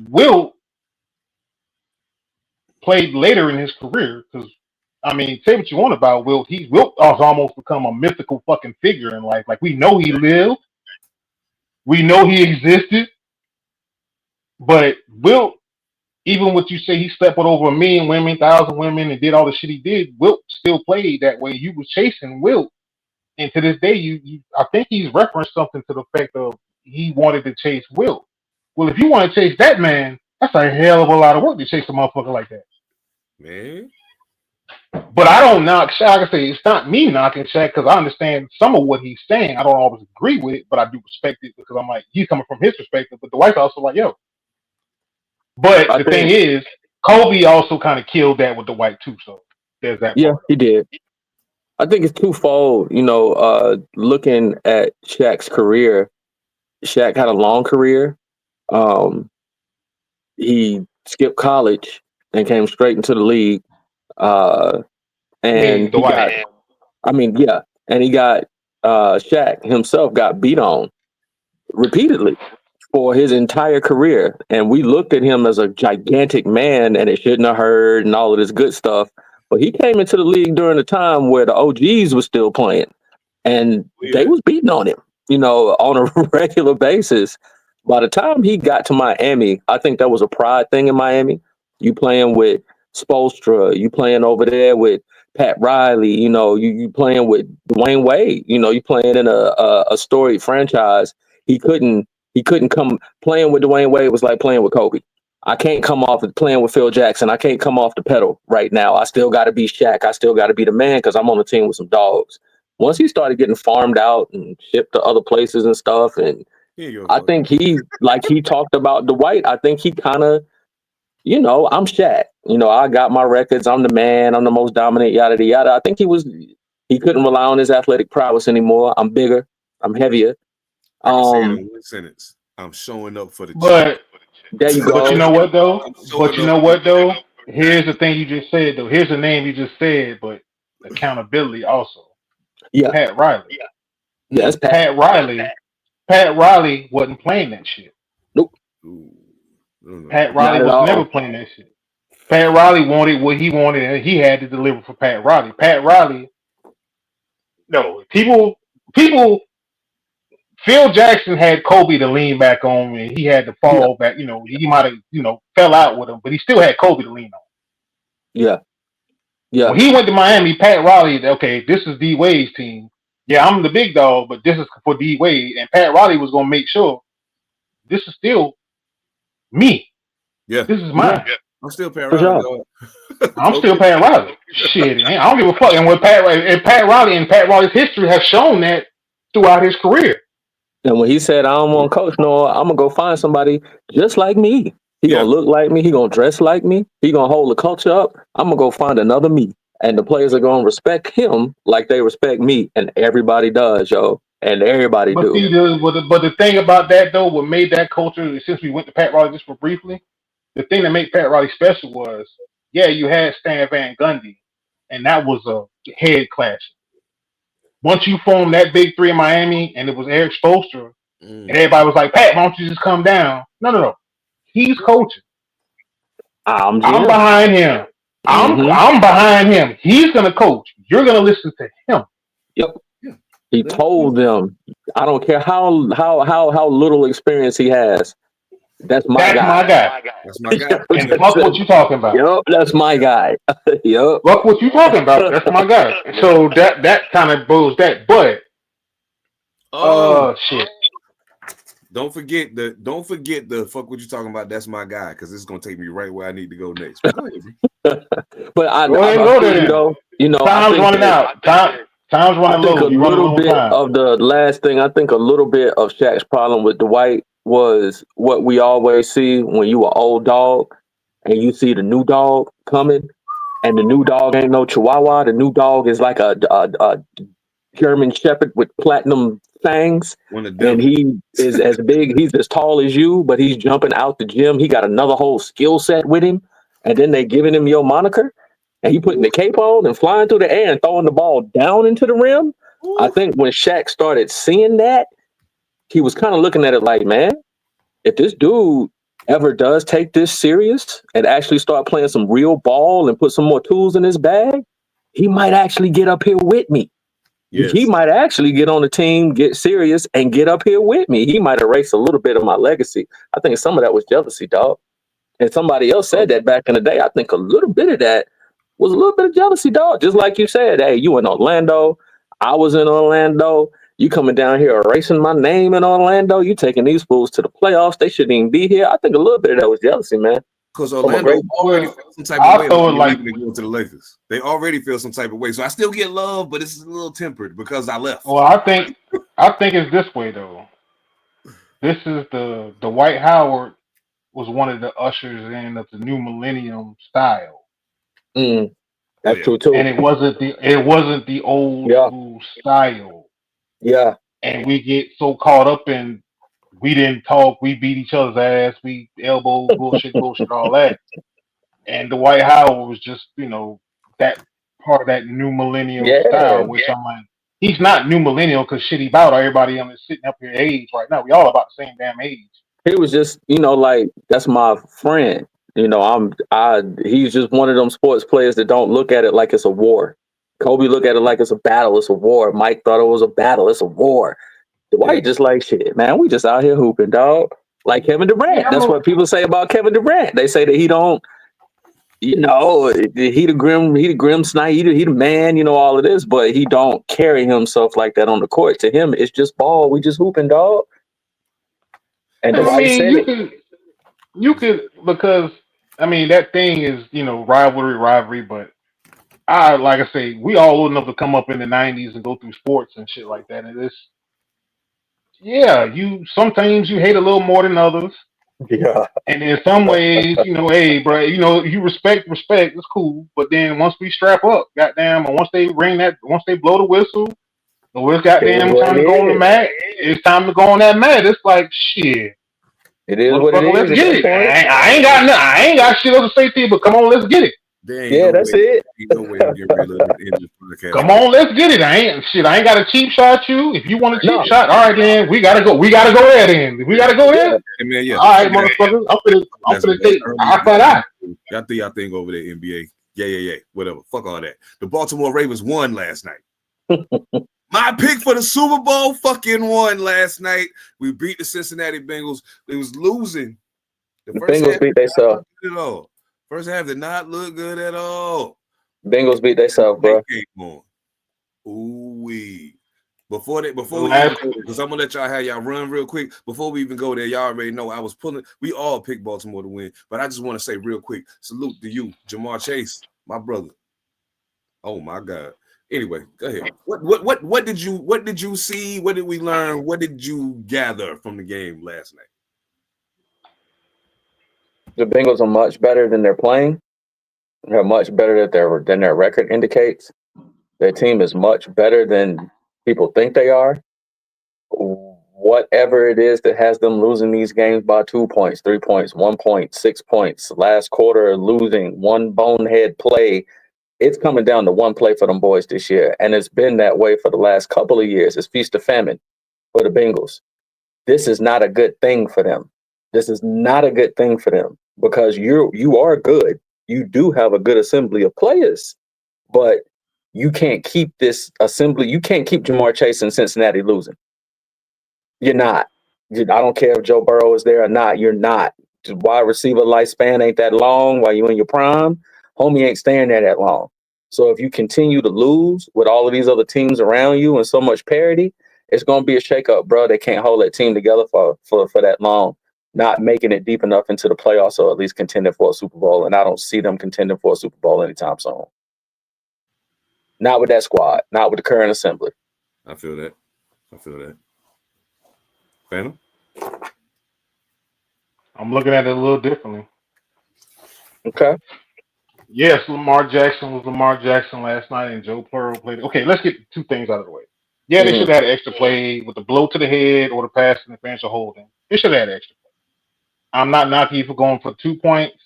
Wilt played later in his career because, say what you want about Wilt. Wilt has almost become a mythical fucking figure in life. Like, we know he lived. We know he existed. But Wilt, even what you say, he slept with over 1 million women, 1,000 women, and did all the shit he did, Wilt still played that way. You was chasing Wilt. And to this day, I think he's referenced something to the effect of he wanted to chase Wilt, Well, if you want to chase that man, that's a hell of a lot of work to chase a motherfucker like that.
Man.
But I don't knock Shaq. Like I say, it's not me knocking Shaq because I understand some of what he's saying. I don't always agree with it, but I do respect it because I'm like, he's coming from his perspective. But the Dwight's also like, yo. But the thing is, Kobe also kind of killed that with the Dwight too. So there's that.
Yeah, he did. I think it's twofold. Looking at Shaq's career, Shaq had a long career. He skipped college and came straight into the league. And he got Shaq himself got beat on repeatedly for his entire career. And we looked at him as a gigantic man and it shouldn't have hurt and all of this good stuff. But he came into the league during a time where the OGs were still playing and they was beating on him, on a regular basis. By the time he got to Miami, I think that was a pride thing in Miami. You playing with Spoelstra, you playing over there with Pat Riley, you playing with Dwayne Wade, you playing in a storied franchise. He couldn't come playing with Dwayne Wade was like playing with Kobe. I can't come off playing with Phil Jackson. I can't come off the pedal right now. I still got to be Shaq. I still got to be the man because I'm on the team with some dogs. Once he started getting farmed out and shipped to other places and stuff, and I think he talked about Dwight. I think he kind of, I'm Shaq. I got my records. I'm the man. I'm the most dominant, yada, yada. I think he couldn't rely on his athletic prowess anymore. I'm bigger. I'm heavier.
I can say it in one sentence. I'm showing up for the
but
there you go.
But you know what though? Here's the thing you just said though. Here's the name you just said, but accountability also.
Yeah.
Pat Riley.
Yeah, that's
Pat Riley. Pat Riley wasn't playing that shit.
Nope.
Pat Riley was never playing that shit. Pat Riley wanted what he wanted, and he had to deliver for Pat Riley. Pat Riley. No, people. Phil Jackson had Kobe to lean back on, and he had to fall back. He might have, fell out with him, but he still had Kobe to lean on.
Yeah. Yeah.
When he went to Miami, Pat Riley, okay, this is D Wade's team. Yeah, I'm the big dog, but this is for D Wade. And Pat Riley was going to make sure this is still me.
Yeah.
This is mine.
Yeah. I'm still Pat Riley.
I'm still Pat Riley. Shit, man. I don't give a fuck. And with Pat Riley's history has shown that throughout his career.
And when he said, I don't want to coach no, I'm going to go find somebody just like me. He going to look like me. He going to dress like me. He going to hold the culture up. I'm going to go find another me. And the players are going to respect him like they respect me. And everybody does, yo. And everybody do.
But the thing about that, though, what made that culture, since we went to Pat Riley just for briefly, the thing that made Pat Riley special was, you had Stan Van Gundy, and that was a head clash. Once you formed that big three in Miami, and it was Eric Spoelstra, and everybody was like, Pat, why don't you just come down? No. He's coaching. I'm behind him. I'm behind him. He's going to coach. You're going to listen to him.
Yep. He told them, I don't care how little experience he has. That's my guy.
That's my guy.
And fuck what you talking about.
Yep, that's my guy. Yep.
Fuck what you talking about. That's my guy. So that kind of blows that. But shit.
Don't forget the fuck what you talking about. That's my guy, because this is gonna take me right where I need to go next. But go ahead.
But
time's running out. Time's running low.
A little bit of the last thing. I think a little bit of Shaq's problem with Dwight was what we always see when you an old dog and you see the new dog coming, and the new dog ain't no Chihuahua. The new dog is like a German Shepherd with platinum fangs, and he is as big. He's as tall as you, but he's jumping out the gym. He got another whole skill set with him, and then they giving him your moniker, and he putting the cape on and flying through the air and throwing the ball down into the rim. Ooh. I think when Shaq started seeing that, he was kind of looking at it like, man, if this dude ever does take this serious and actually start playing some real ball and put some more tools in his bag, he might actually get up here with me. Yes. He might actually get on the team, get serious, and get up here with me. He might erase a little bit of my legacy. I think some of that was jealousy, dog. And somebody else said that back in the day. I think a little bit of that was a little bit of jealousy, dog. Just like you said, hey, you in Orlando. I was in Orlando. You coming down here erasing my name in Orlando? You taking these fools to the playoffs? They shouldn't even be here. I think a little bit of that was jealousy, man.
Because Orlando already felt some type of way about me going to the Lakers. They already feel some type of way. So I still get love, but it's a little tempered because I left.
Well, I think it's this way though. This is the Dwight Howard was one of the ushers in of the new millennium style.
That's true too.
And it wasn't the old school style.
Yeah.
And we get so caught up in we didn't talk, we beat each other's ass, we elbow bullshit, all that. And Dwight Howard was just, that part of that new millennial style, which I'm like, he's not new millennial because shit he about everybody on this sitting up here age right now. We all about the same damn age.
He was just, like, that's my friend. He's just one of them sports players that don't look at it like it's a war. Kobe look at it like it's a battle, it's a war. Mike thought it was a battle, it's a war. Dwight just like, shit, man, we just out here hooping, dog. Like Kevin Durant. That's what people say about Kevin Durant. They say that he don't, he the grim snipe, he the man, all of this, but he don't carry himself like that on the court. To him, it's just ball. We just hooping, dog. And
you could because that thing is rivalry, but like I say, we all old enough to come up in the 90s and go through sports and shit like that, and it's sometimes you hate a little more than others.
Yeah.
And in some ways, hey, bro, you respect, it's cool. But then once we strap up, goddamn, and once they blow the whistle, it's goddamn time to go on the mat. It's time to go on that mat. It's like shit.
It is what it is.
Let's get it. I ain't got shit else to say to you, but come on, let's get it.
That's it.
Come on, let's get it. I ain't got to cheap shot you. If you want a cheap shot, all right, then we gotta go there. Then we gotta go there.
Yeah.
All right, motherfuckers. I'm finna take eye for eye.
Y'all do y'all thing over there, NBA. Yeah. Whatever. Fuck all that. The Baltimore Ravens won last night. My pick for the Super Bowl fucking won last night. We beat the Cincinnati Bengals. They was losing.
The Bengals beat themselves.
First half did not look good at all.
Bengals beat themselves, bro.
Ooh-wee. Before we because I'm gonna let y'all have y'all run real quick. Before we even go there, y'all already know I was pulling. We all picked Baltimore to win, but I just want to say real quick, salute to you, Jamar Chase, my brother. Oh my God. Anyway, go ahead. What did you see? What did we learn? What did you gather from the game last night?
The Bengals are much better than they're playing. They're much better than their record indicates. Their team is much better than people think they are. Whatever it is that has them losing these games by 2 points, 3 points, 1 point, 6 points, last quarter losing one bonehead play, it's coming down to one play for them boys this year. And it's been that way for the last couple of years. It's feast or famine for the Bengals. This is not a good thing for them. This is not a good thing for them because you are good. You do have a good assembly of players, but you can't keep this assembly. You can't keep Jamar Chase in Cincinnati losing. You're not. I don't care if Joe Burrow is there or not. You're not. Wide receiver lifespan ain't that long while you're in your prime. Homie ain't staying there that long. So if you continue to lose with all of these other teams around you and so much parity, it's going to be a shakeup, bro. They can't hold that team together for that long, not making it deep enough into the playoffs or at least contending for a Super Bowl. And I don't see them contending for a Super Bowl anytime soon. Not with that squad, not with the current assembly.
I feel that. Phantom?
I'm looking at it a little differently.
Okay.
Yes, Lamar Jackson was Lamar Jackson last night, and Joe Burrow played. Okay, let's get two things out of the way. Yeah, they should have had an extra play with the blow to the head or the pass interference or holding. They should have had an extra play. I'm not knocking you for going for 2 points,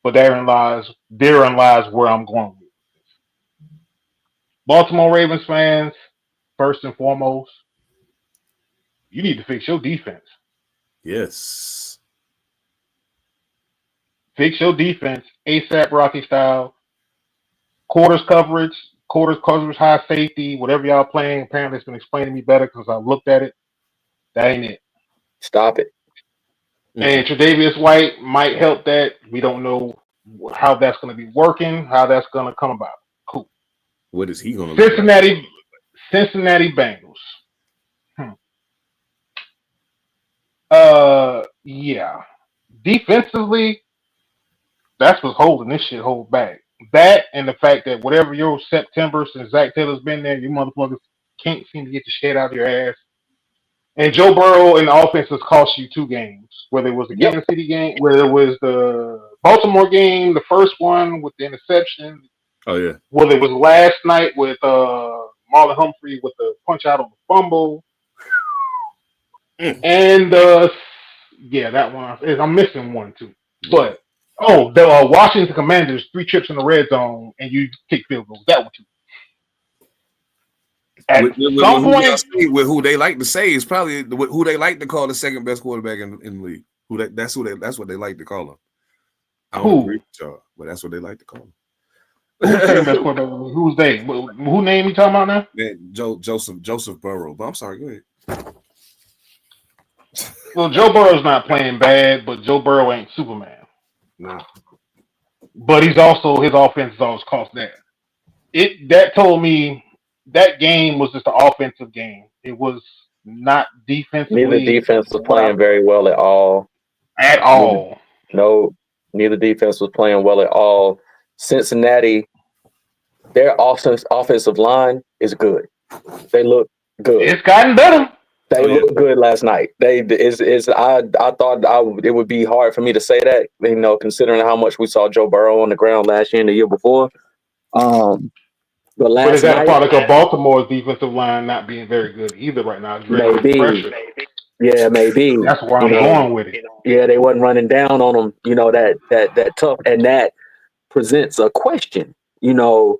but therein lies where I'm going with this. Baltimore Ravens fans, first and foremost, you need to fix your defense.
Yes.
Fix your defense, ASAP Rocky style. Quarters coverage, high safety, whatever y'all playing. Apparently, it's been explained to me better because I looked at it. That ain't it.
Stop it.
And Tre'Davious White might help that. We don't know how that's going to be working, how that's going to come about. Cool.
What is he going to
Cincinnati Bengals. Yeah. Defensively, that's what's holding this shit hold back. That and the fact that whatever your September since Zach Taylor's been there, you motherfuckers can't seem to get the shit out of your ass. And Joe Burrow in the offense has cost you 2 games, whether it was the
Yep.
Kansas City game, whether it was the Baltimore game, the first one with the interception,
Oh yeah.
whether it was last night with Marlon Humphrey with the punch out on the fumble. And yeah, that one I'm missing one too. But the Washington Commanders 3 trips in the red zone and you kick field goals. That one too. At some point,
with who they like to say is probably who they like to call the second best quarterback in the league. That's what they like to call him. I don't agree with y'all, but that's what they like to call him.
Who's the second best quarterback? Who's they? Who name you talking about now?
Man, Joseph Burrow. But I'm sorry, go ahead.
Well, Joe Burrow's not playing bad, but Joe Burrow ain't Superman.
No.
But his offense has always cost that. That told me that game was just an offensive game. It was not defensively.
Neither defense was playing very well at all.
At all.
Neither defense was playing well at all. Cincinnati, their offensive line is good. They look good.
It's gotten better.
They looked good last night. I thought it would be hard for me to say that, considering how much we saw Joe Burrow on the ground last year and the year before. But
is that a product of Baltimore's defensive line not being very good either right now?
Maybe. Yeah, maybe.
That's where I'm going with it.
Yeah, they wasn't running down on them, that tough, and that presents a question,
because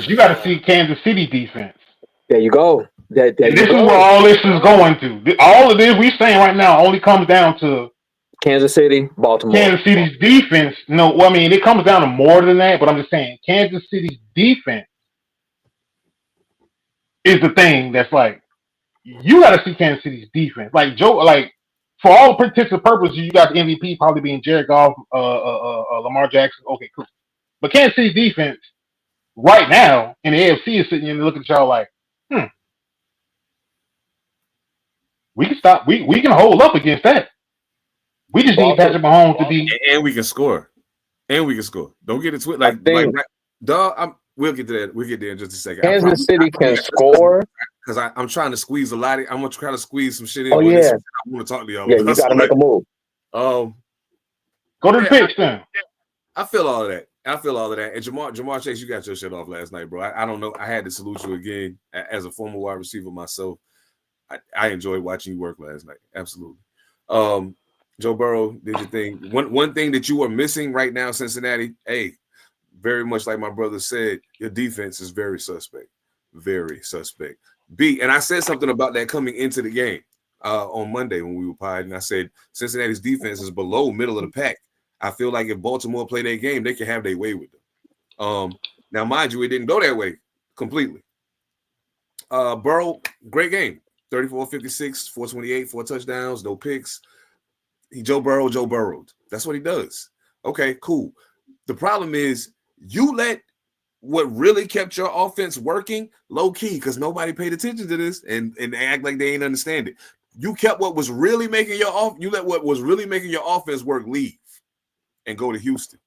you got to see Kansas City defense.
There you go. This is
where all this is going to. All of this we saying right now only comes down to
Kansas City, Baltimore.
Kansas City's defense. No, well, I mean, it comes down to more than that, but I'm just saying Kansas City's defense is the thing that's like, you got to see Kansas City's defense. Like, for all intents and purposes, you got the MVP probably being Jared Goff, Lamar Jackson. Okay, cool. But Kansas City's defense right now in the AFC is sitting here and looking at y'all like, we can stop. We can hold up against that. We just need Patrick Mahomes to be,
and we can score. Don't get it twisted. We'll get to that. We'll get there in just a second.
Kansas City can score
because I'm trying to squeeze a lot. I'm gonna try to squeeze some shit in.
Oh yeah,
I want to talk to y'all.
Yeah, you got to make a move.
Go to the pitch then.
I feel all of that. And Jamar Chase, you got your shit off last night, bro. I don't know. I had to salute you again as a former wide receiver myself. I enjoyed watching you work last night. Absolutely. Joe Burrow did your thing. One thing that you are missing right now, Cincinnati, very much like my brother said, your defense is very suspect. Very suspect. And I said something about that coming into the game on Monday when we were podding. I said Cincinnati's defense is below middle of the pack. I feel like if Baltimore play their game, they can have their way with them. Now, mind you, it didn't go that way completely. Burrow, great game. 34-56, 428, 4 touchdowns, no picks. Joe Burrowed. That's what he does. Okay, cool. The problem is you let what really kept your offense working low key because nobody paid attention to this and they act like they ain't understand it. You kept what was really making you let what was really making your offense work leave and go to Houston.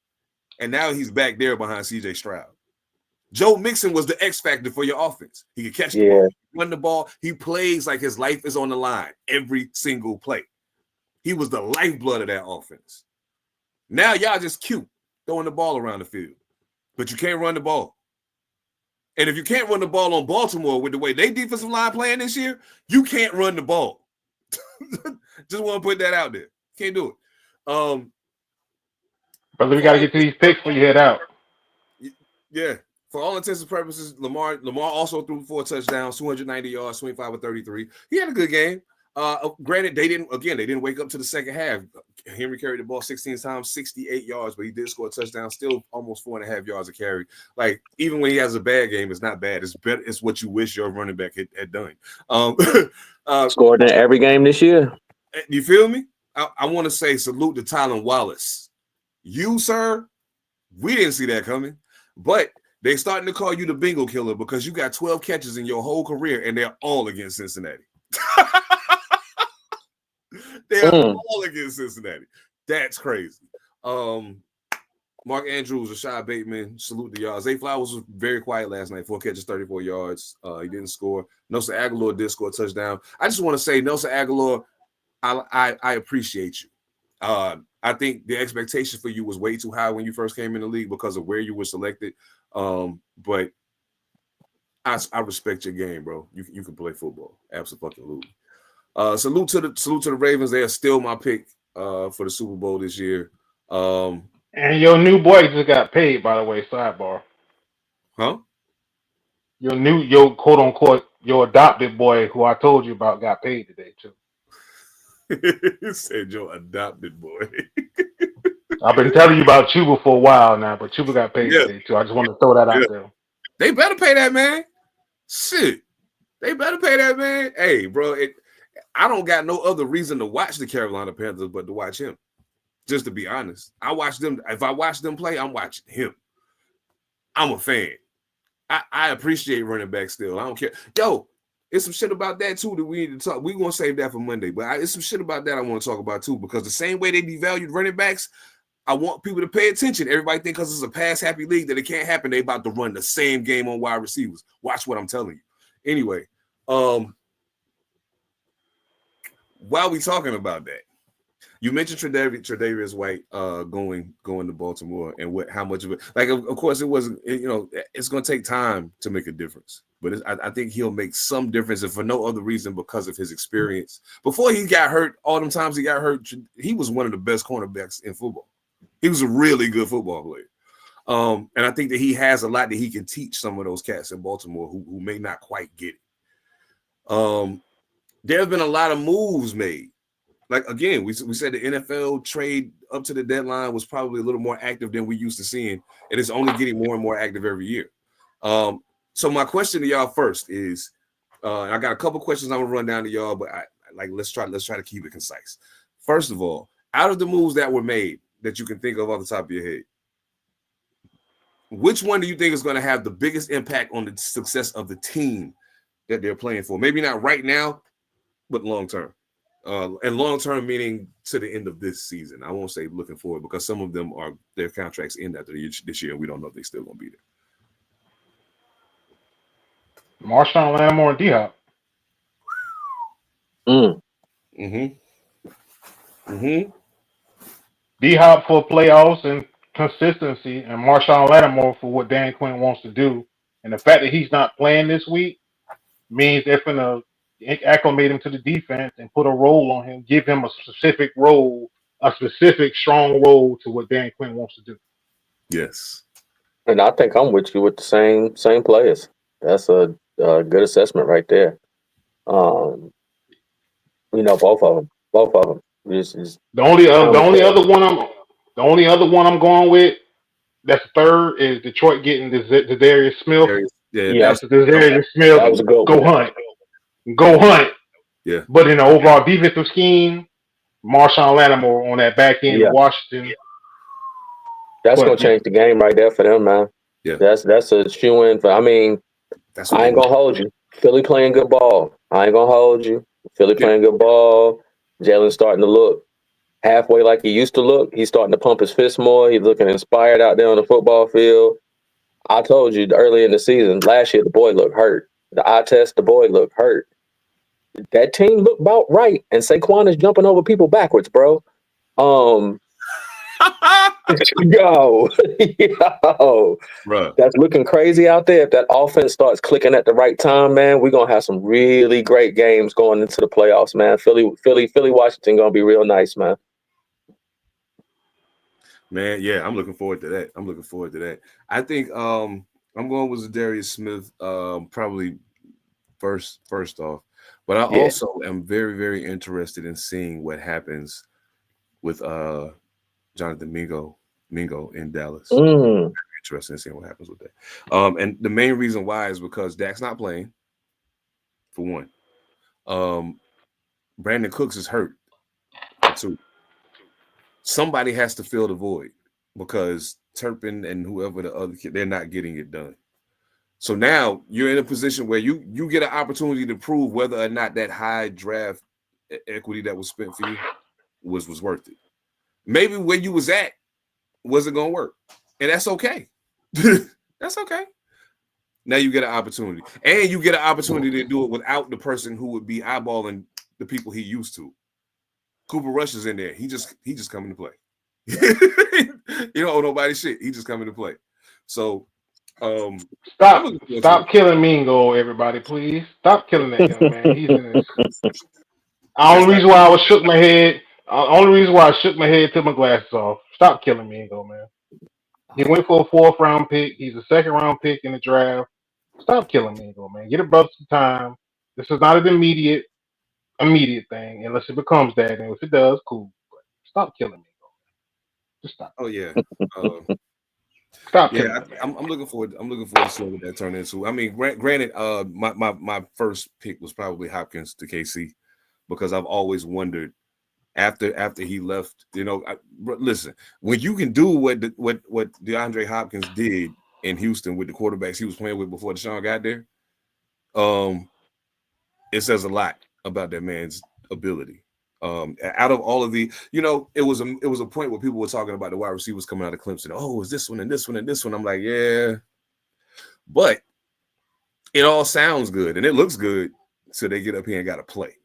And now he's back there behind CJ Stroud. Joe Mixon was the X factor for your offense. He could catch the ball, run the ball. He plays like his life is on the line every single play. He was the lifeblood of that offense. Now y'all just cute throwing the ball around the field, but you can't run the ball. And if you can't run the ball on Baltimore with the way they defensive line playing this year, you can't run the ball. Just want to put that out there. Can't do it.
But we got to get to these picks before you head out.
Yeah. For all intents and purposes, Lamar also threw 4 touchdowns, 290 yards, 25 of 33. He had a good game. Granted, they didn't wake up to the second half. Henry carried the ball 16 times, 68 yards, but he did score a touchdown, still almost 4.5 yards a carry. Like, even when he has a bad game, it's not bad. It's better. It's what you wish your running back had done.
Scored in every game this year.
You feel me? I want to say salute to Tylan Wallace. You, sir, we didn't see that coming, but they're starting to call you the bingo killer because you got 12 catches in your whole career, and they're all against Cincinnati. They have the ball against Cincinnati. That's crazy. Mark Andrews, Rashad Bateman, salute to y'all. Zay Flowers was very quiet last night. 4 catches, 34 yards. He didn't score. Nelson Aguilar did score a touchdown. I just want to say, Nelson Aguilar, I appreciate you. I think the expectation for you was way too high when you first came in the league because of where you were selected. But I respect your game, bro. You can play football. Absolutely. Salute to the Ravens. They are still my pick for the Super Bowl this year.
And your new boy just got paid, by the way, sidebar.
Huh?
Your quote unquote, your adopted boy who I told you about got paid today too.
You said your adopted boy.
I've been telling you about Chuba for a while now, but Chuba got paid today too. I just want to throw that out there.
They better pay that man. Shit. They better pay that man. Hey, bro, I don't got no other reason to watch the Carolina Panthers but to watch him. Just to be honest, I watch them. If I watch them play, I'm watching him. I'm a fan. I appreciate running back still. I don't care. Yo, it's some shit about that too that we need to talk. We're going to save that for Monday. But it's some shit about that I want to talk about too, because the same way they devalued running backs, I want people to pay attention. Everybody think because it's a pass-happy league that it can't happen. They about to run the same game on wide receivers. Watch what I'm telling you. Anyway, while we talking about that, you mentioned Tre'Davious White going to Baltimore and how much of it. Like, of course, it wasn't. It's going to take time to make a difference, but I think he'll make some difference, and for no other reason because of his experience. Before he got hurt, all them times he got hurt, he was one of the best cornerbacks in football. He was a really good football player, and I think that he has a lot that he can teach some of those cats in Baltimore who may not quite get it. There have been a lot of moves made. Like, again, we said the NFL trade up to the deadline was probably a little more active than we used to seeing, and it's only getting more and more active every year. So my question to y'all first is, I got a couple questions I'm gonna run down to y'all, but let's try to keep it concise. First of all, out of the moves that were made that you can think of off the top of your head, which one do you think is going to have the biggest impact on the success of the team that they're playing for? Maybe not right now, but long term. And long term meaning to the end of this season. I won't say looking forward because some of them their contracts end after this year, and we don't know if they're still going to be there.
Marshawn Lattimore and D-Hop. D-Hop for playoffs and consistency, and Marshawn Lattimore for what Dan Quinn wants to do. And the fact that he's not playing this week means they're going to acclimate him to the defense and put a role on him, give him a specific role, a specific strong role to what Dan Quinn wants to do.
Yes.
And I think I'm with you with the same players. That's a good assessment right there. Both of them. The only
other one I'm going with, that's third, is Detroit getting the Darius Smith.
That's
the Darius Smith.
That was a good
one. Go hunt.
Yeah.
But in the overall defensive scheme, Marshawn Lattimore on that back end of Washington.
That's going to change the game right there for them, man.
Yeah.
That's a shoe-in for, I ain't going to hold you. Philly playing good ball. I ain't going to hold you. Philly playing good ball. Jalen's starting to look halfway like he used to look. He's starting to pump his fist more. He's looking inspired out there on the football field. I told you early in the season, last year, the boy looked hurt. The eye test, the boy looked hurt. That team looked about right, and Saquon is jumping over people backwards, bro. Yo,
bro,
that's looking crazy out there. If that offense starts clicking at the right time, man, we're gonna have some really great games going into the playoffs, man. Philly, Washington gonna be real nice, man.
Man, yeah, I'm looking forward to that. I think I'm going with Darius Smith, probably first off. But I also am very, very interested in seeing what happens with Jonathan Mingo in Dallas. Very interested in seeing what happens with that. And the main reason why is because Dak's not playing, for one. Brandon Cooks is hurt, for two. Somebody has to fill the void because Turpin and whoever the other kid, they're not getting it done. So now you're in a position where you get an opportunity to prove whether or not that high draft equity that was spent for you was worth it. Maybe where you was at wasn't gonna work, and that's okay. That's okay. Now you get an opportunity, and you get an opportunity to do it without the person who would be eyeballing the people he used to. Cooper Rush is in there. He just coming to play. You don't owe nobody shit. He just coming to play. So
stop killing Mingo, everybody, please. Stop killing that young man. He's in this. The only reason why I shook my head took my glasses off. Stop killing Mingo, man. He went for a 4th round pick. He's a 2nd round pick in the draft. Stop killing Mingo, man. Get a brother some time. This is not an immediate thing, unless it becomes that. And if it does, cool. But stop killing Mingo. Just stop.
Oh yeah.
Stop.
Yeah, I'm looking forward. I'm looking forward to seeing what that turned into. I mean, granted, my first pick was probably Hopkins to KC because I've always wondered after he left. You know, listen, when you can do what DeAndre Hopkins did in Houston with the quarterbacks he was playing with before Deshaun got there, it says a lot about that man's ability. Out of all of the, you know, it was a point where people were talking about the wide receivers coming out of Clemson. Oh, is this one and this one and this one? I'm like, yeah, but it all sounds good and it looks good. So they get up here and got to play.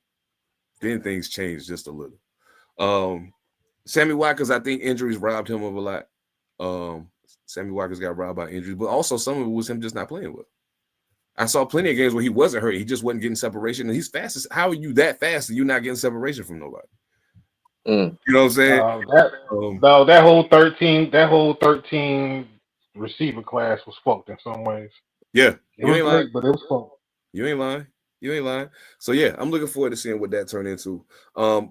Then things change just a little. Sammy Watkins, I think injuries robbed him of a lot. Sammy Watkins got robbed by injuries, but also some of it was him just not playing well. I saw plenty of games where he wasn't hurt. He just wasn't getting separation. And he's fast. How are you that fast and you're not getting separation from nobody? You know what I'm saying?
That whole 13 receiver class was fucked in some ways.
Yeah.
It was late, but it was fucked.
You ain't lying. So yeah, I'm looking forward to seeing what that turned into.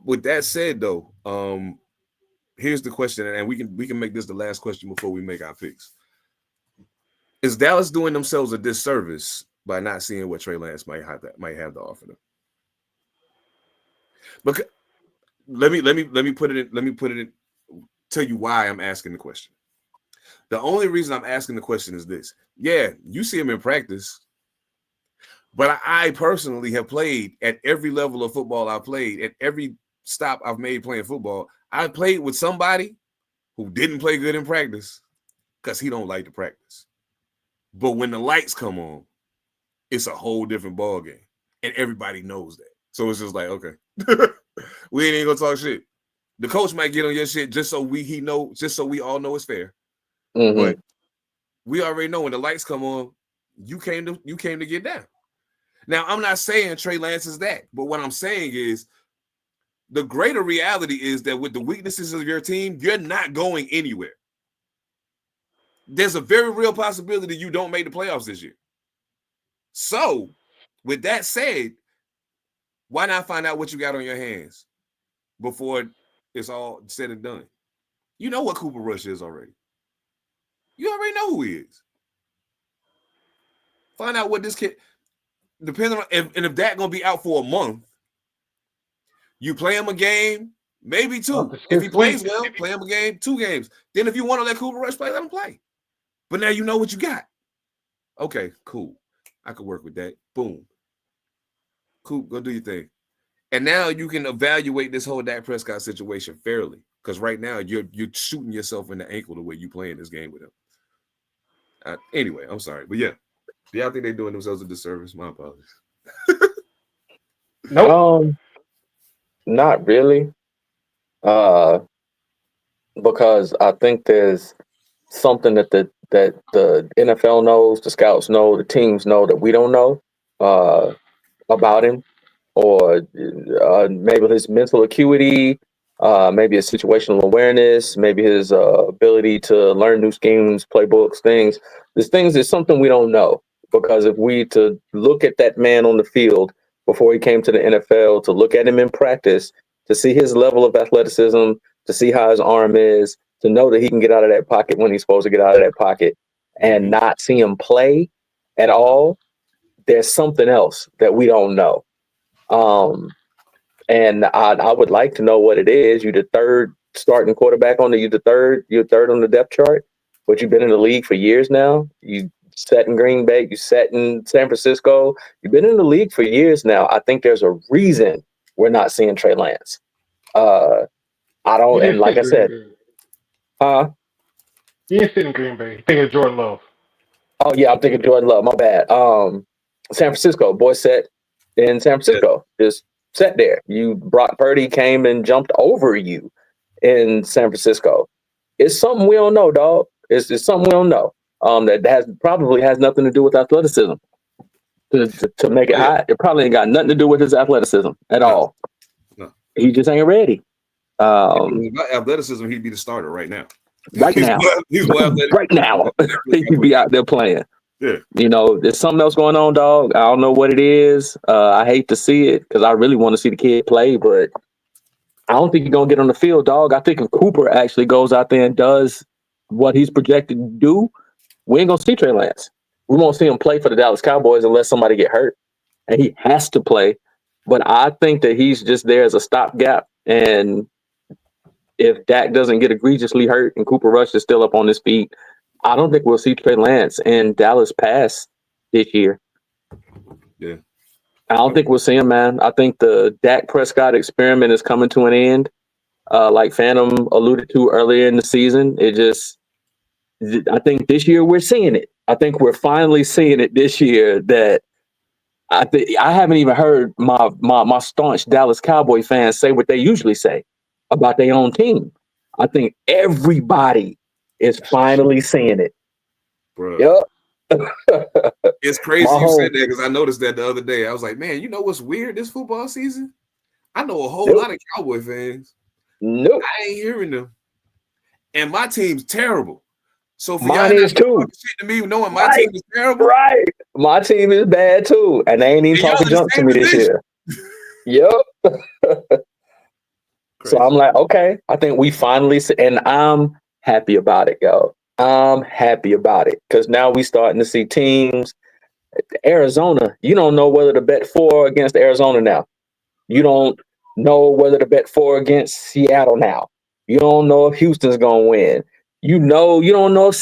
With that said though, here's the question, and we can make this the last question before we make our picks. Is Dallas doing themselves a disservice by not seeing what Trey Lance might have to offer them? Because let me put it in, tell you why I'm asking the question. The only reason I'm asking the question is this. Yeah, you see him in practice, but I personally have played at every level of football I played, at every stop I've made playing football. I played with somebody who didn't play good in practice because he don't like to practice. But when the lights come on, it's a whole different ball game, and everybody knows that. So it's just like, okay, we ain't gonna talk shit. The coach might get on your shit just so we all know it's fair. Mm-hmm. But we already know when the lights come on, you came to get down. Now I'm not saying Trey Lance is that, but what I'm saying is the greater reality is that with the weaknesses of your team, you're not going anywhere. There's a very real possibility you don't make the playoffs this year. So, with that said, why not find out what you got on your hands before it's all said and done? You know what Cooper Rush is already. You already know who he is. Find out what this kid, depending on, if that going to be out for a month, you play him a game, maybe 2. If he plays well, play him a game, 2 games. Then if you want to let Cooper Rush play, let him play. But now you know what you got. Okay, cool. I could work with that. Boom. Cool, go do your thing. And now you can evaluate this whole Dak Prescott situation fairly. Because right now you're shooting yourself in the ankle the way you playing this game with him. Anyway, I'm sorry. But yeah. Do y'all think they're doing themselves a disservice? My apologies.
Nope. Not really. Because I think there's something that the NFL knows, the scouts know, the teams know that we don't know about him, or maybe his mental acuity, maybe his situational awareness, maybe his ability to learn new schemes, playbooks, things. There's something we don't know, because if we to look at that man on the field before he came to the NFL, to look at him in practice, to see his level of athleticism, to see how his arm is, to know that he can get out of that pocket when he's supposed to get out of that pocket, and not see him play at all, there's something else that we don't know. And I would like to know what it is. You're the third starting quarterback you're third on the depth chart, but you've been in the league for years now. You sat in Green Bay, you sat in San Francisco. You've been in the league for years now. I think there's a reason we're not seeing Trey Lance. I don't, and like I said,
He ain't sitting in Green Bay. Think of Jordan Love.
Oh yeah, I'm thinking Jordan Love. My bad. San Francisco, boy, set in San Francisco. Just sat there. Brock Purdy came and jumped over you in San Francisco. It's something we don't know, dog. It's something we don't know. That probably has nothing to do with athleticism. To make it hot, it probably ain't got nothing to do with his athleticism at all.
No.
He just ain't ready.
About athleticism, he'd be the starter right now.
He's well athletic. Right now, he could be out there playing.
Yeah.
There's something else going on, dog. I don't know what it is. I hate to see it because I really want to see the kid play, but I don't think he's gonna get on the field, dog. I think if Cooper actually goes out there and does what he's projected to do, we ain't gonna see Trey Lance. We won't see him play for the Dallas Cowboys unless somebody get hurt, and he has to play. But I think that he's just there as a stopgap, and if Dak doesn't get egregiously hurt and Cooper Rush is still up on his feet, I don't think we'll see Trey Lance and Dallas pass this year.
Yeah.
I don't think we'll see him, man. I think the Dak Prescott experiment is coming to an end. Like Phantom alluded to earlier in the season, I think this year we're seeing it. I think we're finally seeing it this year that I haven't even heard my staunch Dallas Cowboy fans say what they usually say about their own team. I think everybody is finally seeing it.
Bro.
Yep.
It's crazy you said that because I noticed that the other day. I was like, man, you know what's weird this football season? I know a whole lot of Cowboy fans.
Nope.
I ain't hearing them. And my team's terrible. So for
mine
y'all
is too.
Shit to me knowing my team is terrible.
Right. My team is bad too. And they ain't even talking junk to me this year. Yep. So I'm like, okay, I think we finally and I'm happy about it, yo. I'm happy about it because now we starting to see teams. Arizona, you don't know whether to bet for against Arizona now. You don't know whether to bet for against Seattle now. You don't know if Houston's gonna win. You don't know if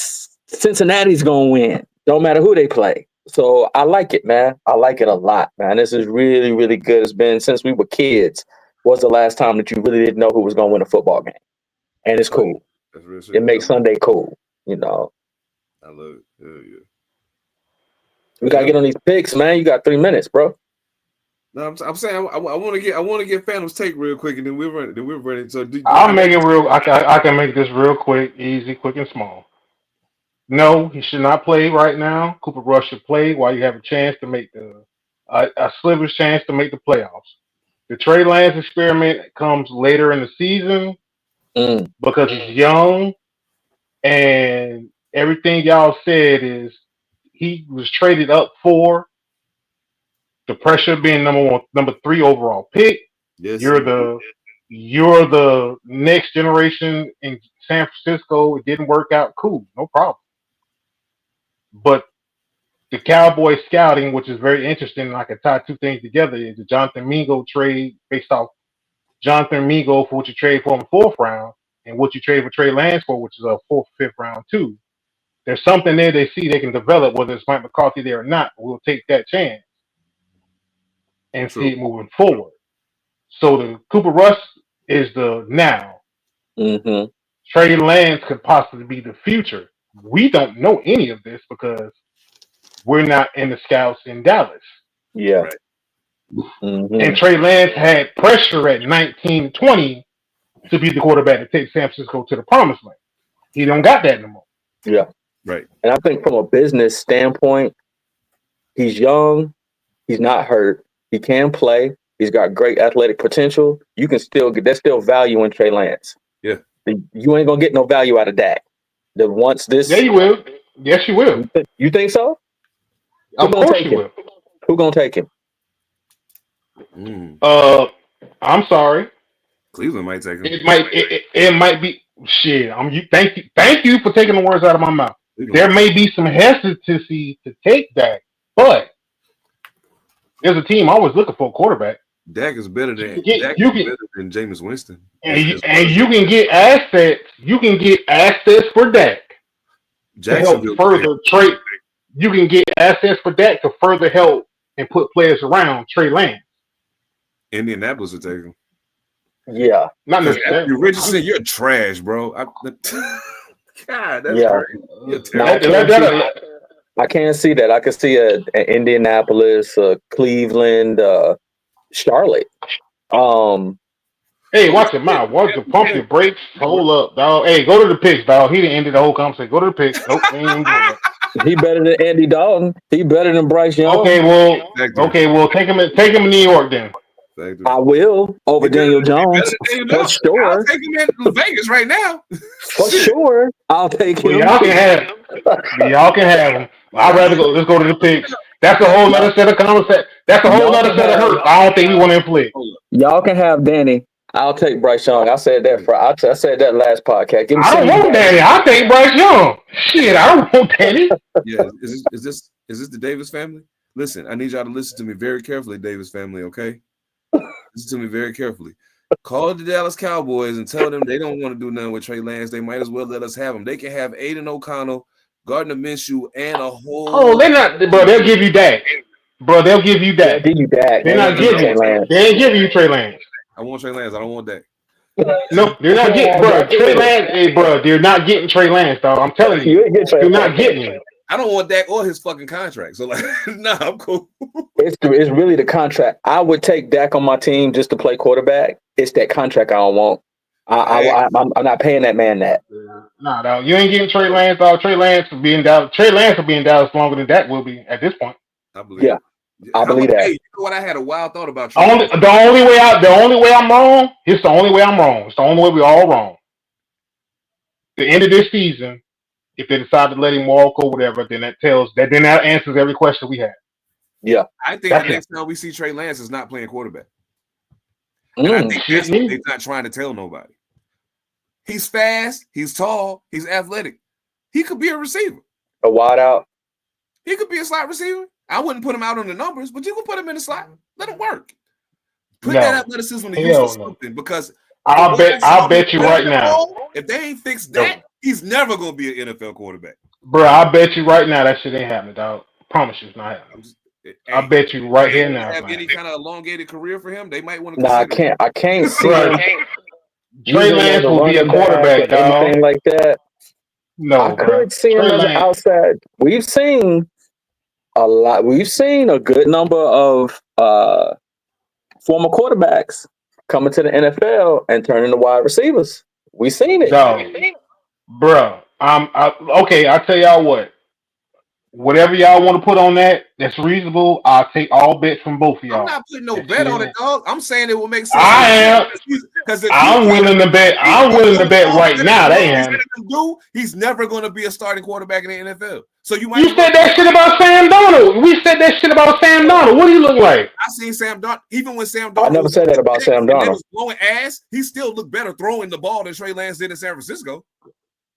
Cincinnati's gonna win. Don't matter who they play. So I like it, man. I like it a lot, man. This is really, really good. It's been since we were kids. Was the last time that you really didn't know who was gonna win a football game, and it's cool. It makes Sunday cool.
I love it. Yeah.
We gotta get on these picks, man. You got 3 minutes, bro.
No, I'm saying I want to get Phantom's take real quick, and then we're running. So
I'll make it real. I can make this real quick, easy, quick, and small. No, he should not play right now. Cooper Rush should play while you have a chance to make a sliver chance to make the playoffs. The Trey Lance experiment comes later in the season because he's young. And everything y'all said is he was traded up for the pressure being number 3 overall pick.
Yes,
you're the next generation in San Francisco. It didn't work out. Cool, no problem. But the Cowboy scouting, which is very interesting, and I can tie 2 things together, is the Jonathan Mingo trade based off Jonathan Mingo for what you trade for in the 4th round. And what you trade for Trey Lance for, which is a 4th, 5th round too. There's something there they see they can develop, whether it's Mike McCarthy there or not. We'll take that chance and see it moving forward. So the Cooper Rush is the now.
Mm-hmm.
Trey Lance could possibly be the future. We don't know any of this because we're not in the scouts in Dallas.
Yeah.
Right.
Mm-hmm.
And Trey Lance had pressure at 19, 20 to be the quarterback to take San Francisco to the promised land. He don't got that anymore.
Yeah.
Right.
And I think from a business standpoint, he's young, he's not hurt, he can play, he's got great athletic potential. You can still get there's still value in Trey Lance.
Yeah.
You ain't gonna get no value out of Dak.
Yeah, you will. Yes, you will.
You think so?
Of course you will.
Who gonna take him?
I'm sorry.
Cleveland might take him.
It might be shit. Thank you for taking the words out of my mouth. There may be some hesitancy to take Dak, but there's a team always looking for a quarterback.
Dak is better than Jameis Winston.
And you can get assets. You can get assets for Dak to help further trade. You can get assets for Dak to further help and put players around Trey Lance.
Indianapolis will take him.
Yeah.
Not
Because
necessarily.
Anthony Richardson, you're trash, bro. God, that's
Yeah.
crazy. You're
No,
terrible.
I can't see that. I can see a Indianapolis, Cleveland, Charlotte.
Hey, watch your mouth. Watch the pump your brakes. Hold up, dog. Hey, go to the picks, dog. He didn't end the whole conversation. Go to the picks. Nope, we ain't even doing that.
He better than Andy Dalton. He better than Bryce Young.
Okay, well, take him in New York then.
I will over Daniel Jones for sure.
I'll take him in Vegas right now.
For sure, I'll take him.
Well, y'all can have him. I'd rather go. Let's go to the picks. That's a whole other set of conversation. That's a whole other set of hurt. I don't think we want to inflict.
Y'all can have Danny. I'll take Bryce Young. I said that I said that last podcast.
I don't want Danny. I'll take Bryce Young. Shit, I don't want Danny.
Yeah, is this the Davis family? Listen, I need y'all to listen to me very carefully, Davis family. Okay, listen to me very carefully. Call the Dallas Cowboys and tell them they don't want to do nothing with Trey Lance. They might as well let us have him. They can have Aiden O'Connell, Gardner Minshew, and a whole.
Oh, they're not, bro. They'll give you that, bro. They'll give you that.
They'll give you that.
They're not giving you. They ain't giving you Trey Lance.
I want Trey Lance. I don't want that.
No, they're not getting, bro. Trey Lance, hey, bro. They're not getting Trey Lance, dog. I'm telling you, you're not getting him.
I don't want Dak or his fucking contract. So like, nah, I'm cool.
It's really the contract. I would take Dak on my team just to play quarterback. It's that contract I don't want. I'm not paying that man that.
Nah, dog. You ain't getting Trey Lance, dog. Trey Lance will be in Dallas longer than Dak will be at this point.
I believe.
Yeah. I believe that.
Hey, you know what? I had a wild thought about
The only way I'm wrong. It's the only way I'm wrong. It's the only way we're all wrong. The end of this season, if they decide to let him walk or whatever, then that answers every question we have.
Yeah,
I think the next time we see Trey Lance is not playing quarterback. And I think that's what they're not trying to tell nobody. He's fast. He's tall. He's athletic. He could be a receiver.
A wide out.
He could be a slot receiver. I wouldn't put him out on the numbers, but you can put him in the slot. Let him work. Put that athleticism to use for something because
I'll bet you right now.
If they ain't fixed that, he's never gonna be an NFL quarterback.
Bro, I bet you right now that shit ain't happening, dog. I promise you it's not happening. I bet you right here now.
Have any kind of elongated career for him? They might want to.
Nah, I can't see him.
Trey Lance will be a quarterback, dog.
Anything like that.
No,
I could see him as an outside. We've seen a lot. We've seen a good number of former quarterbacks coming to the NFL and turning to wide receivers. We've seen it.
Bro, okay, I'll tell y'all what. Whatever y'all want to put on that's reasonable. I'll take all bets from both of y'all.
I'm not putting no bet on it, dog. I'm saying it will make sense.
I am. I'm willing to bet. I'm willing to bet right now.
He's never going to be a starting quarterback in the NFL. So you
said that shit about Sam Darnold. We said that shit about Sam Darnold. What do you look like?
I seen Sam Darnold. Even when Sam Darnold,
I never said that about Sam Darnold.
Was blowing ass. He still looked better throwing the ball than Trey Lance did in San Francisco.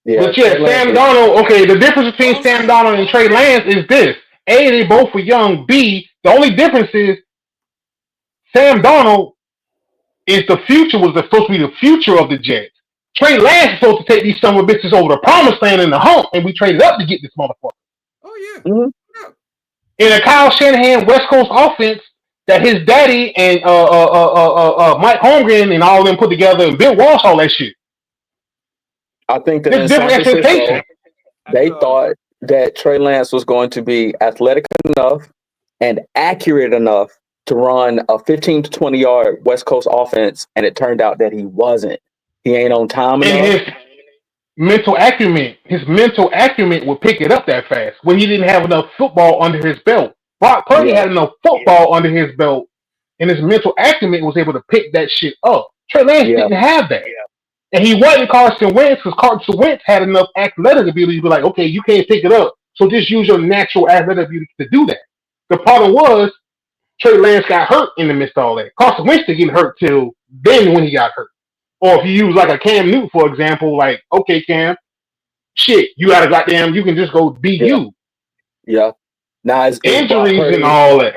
Yeah, but yeah, Sam Darnold. Okay, the difference between Sam Darnold and Trey Lance is this: A, they both were young. B, the only difference is Sam Darnold is the future. Was supposed to be the future of the Jets. Trey Lance is supposed to take these summer bitches over the promised land in the hump, and we traded up to get this motherfucker.
Oh yeah.
Mm-hmm.
In a Kyle Shanahan West Coast offense that his daddy and Mike Holmgren and all of them put together, and Bill Walsh, all that shit.
I think that in San Francisco, they thought that Trey Lance was going to be athletic enough and accurate enough to run a 15 to 20 yard West Coast offense, and it turned out that he wasn't. He ain't on time enough.
And his mental acumen would pick it up that fast when he didn't have enough football under his belt. Brock Purdy had enough football under his belt, and his mental acumen was able to pick that shit up. Trey Lance didn't have that. And he wasn't Carson Wentz because Carson Wentz had enough athletic ability to be like, okay, you can't pick it up. So just use your natural athletic ability to do that. The problem was Trey Lance got hurt in the midst of all that. Carson Wentz didn't get hurt till then when he got hurt. Or if you use like a Cam Newton, for example, like, okay, Cam, shit, you got to goddamn, you can just go be you.
Yeah. Now, is
injuries Purdy, and all that.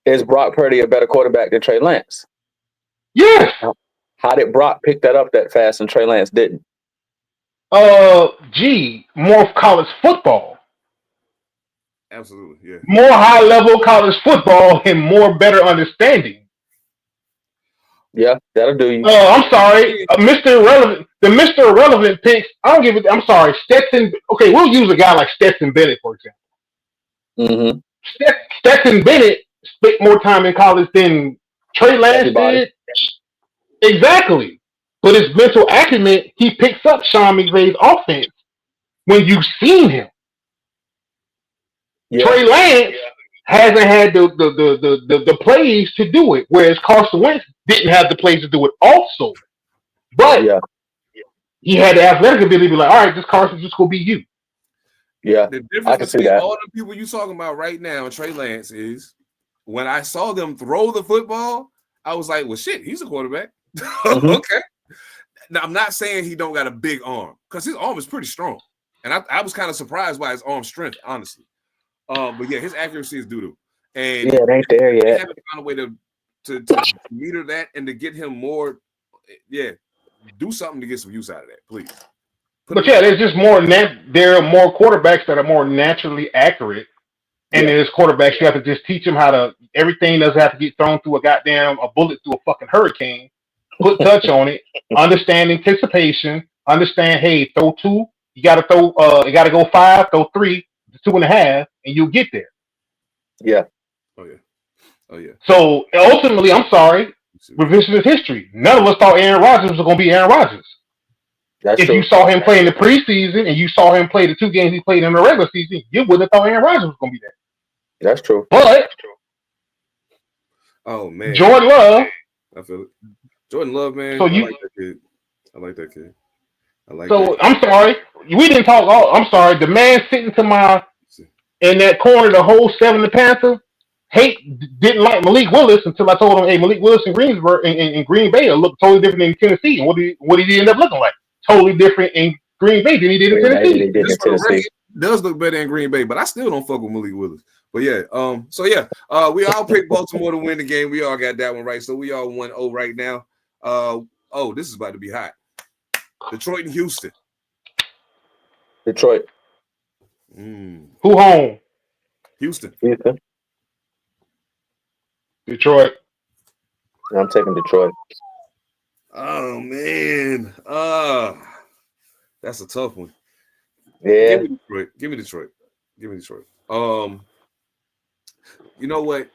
Is Brock Purdy a better quarterback than Trey Lance?
Yes.
How did Brock pick that up that fast and Trey Lance didn't?
More college football.
Absolutely, yeah.
More high-level college football and more better understanding.
Yeah, that'll do you.
Oh, I'm sorry, Mr. Irrelevant. The Mr. Irrelevant picks. I don't give it. I'm sorry, Stetson. Okay, we'll use a guy like Stetson Bennett for example.
Mm-hmm.
Stetson Bennett spent more time in college than Trey Lance did. Exactly. But his mental acumen, he picks up Sean McVay's offense when you've seen him.
Yeah.
Trey Lance hasn't had the plays to do it, whereas Carson Wentz didn't have the plays to do it also. But he had the athletic ability to be like, all right, this Carson just gonna be you.
Yeah,
the difference between all the people you're talking about right now and Trey Lance is when I saw them throw the football, I was like, well, shit, he's a quarterback.
Mm-hmm.
Okay. Now, I'm not saying he don't got a big arm because his arm is pretty strong. And I was kind of surprised by his arm strength, honestly. But yeah, his accuracy is doo-doo. And
yeah, it ain't there yet.
They haven't found a way to meter that and to get him more. Yeah, do something to get some use out of that, please.
But yeah, there's just more. There are more quarterbacks that are more naturally accurate, and there's quarterbacks you have to just teach them how to. Everything doesn't have to get thrown through a bullet through a fucking hurricane. Put touch on it. Understand anticipation. Understand. Hey, throw two. You got to throw. You got to go 5. Throw 3. 2.5, and you'll get there.
Yeah.
Oh yeah.
So ultimately, I'm sorry. Revisionist history. None of us thought Aaron Rodgers was going to be Aaron Rodgers. If you saw him play in the preseason and you saw him play the 2 games he played in the regular season, you wouldn't have thought Aaron Rodgers was going to be there.
That's true.
But
oh man,
Jordan Love.
I feel it. Jordan Love, man.
So
I like that kid. I like that kid.
I'm sorry. We didn't talk. I'm sorry. The man sitting to my in that corner, the whole Seven Da Pantha, didn't like Malik Willis until I told him, hey, Malik Willis in Greensburg in Green Bay look totally different in Tennessee. And what did he end up looking like? Totally different in Green Bay than he did in Tennessee.
Does look better in Green Bay, but I still don't fuck with Malik Willis. But yeah, we all picked Baltimore to win the game. We all got that one right. So we all 1-0 right now. This is about to be hot. Detroit and Houston.
Detroit.
Who home?
Houston.
Detroit.
I'm taking Detroit.
Oh man. That's a tough one.
Yeah.
Give me Detroit. You know what?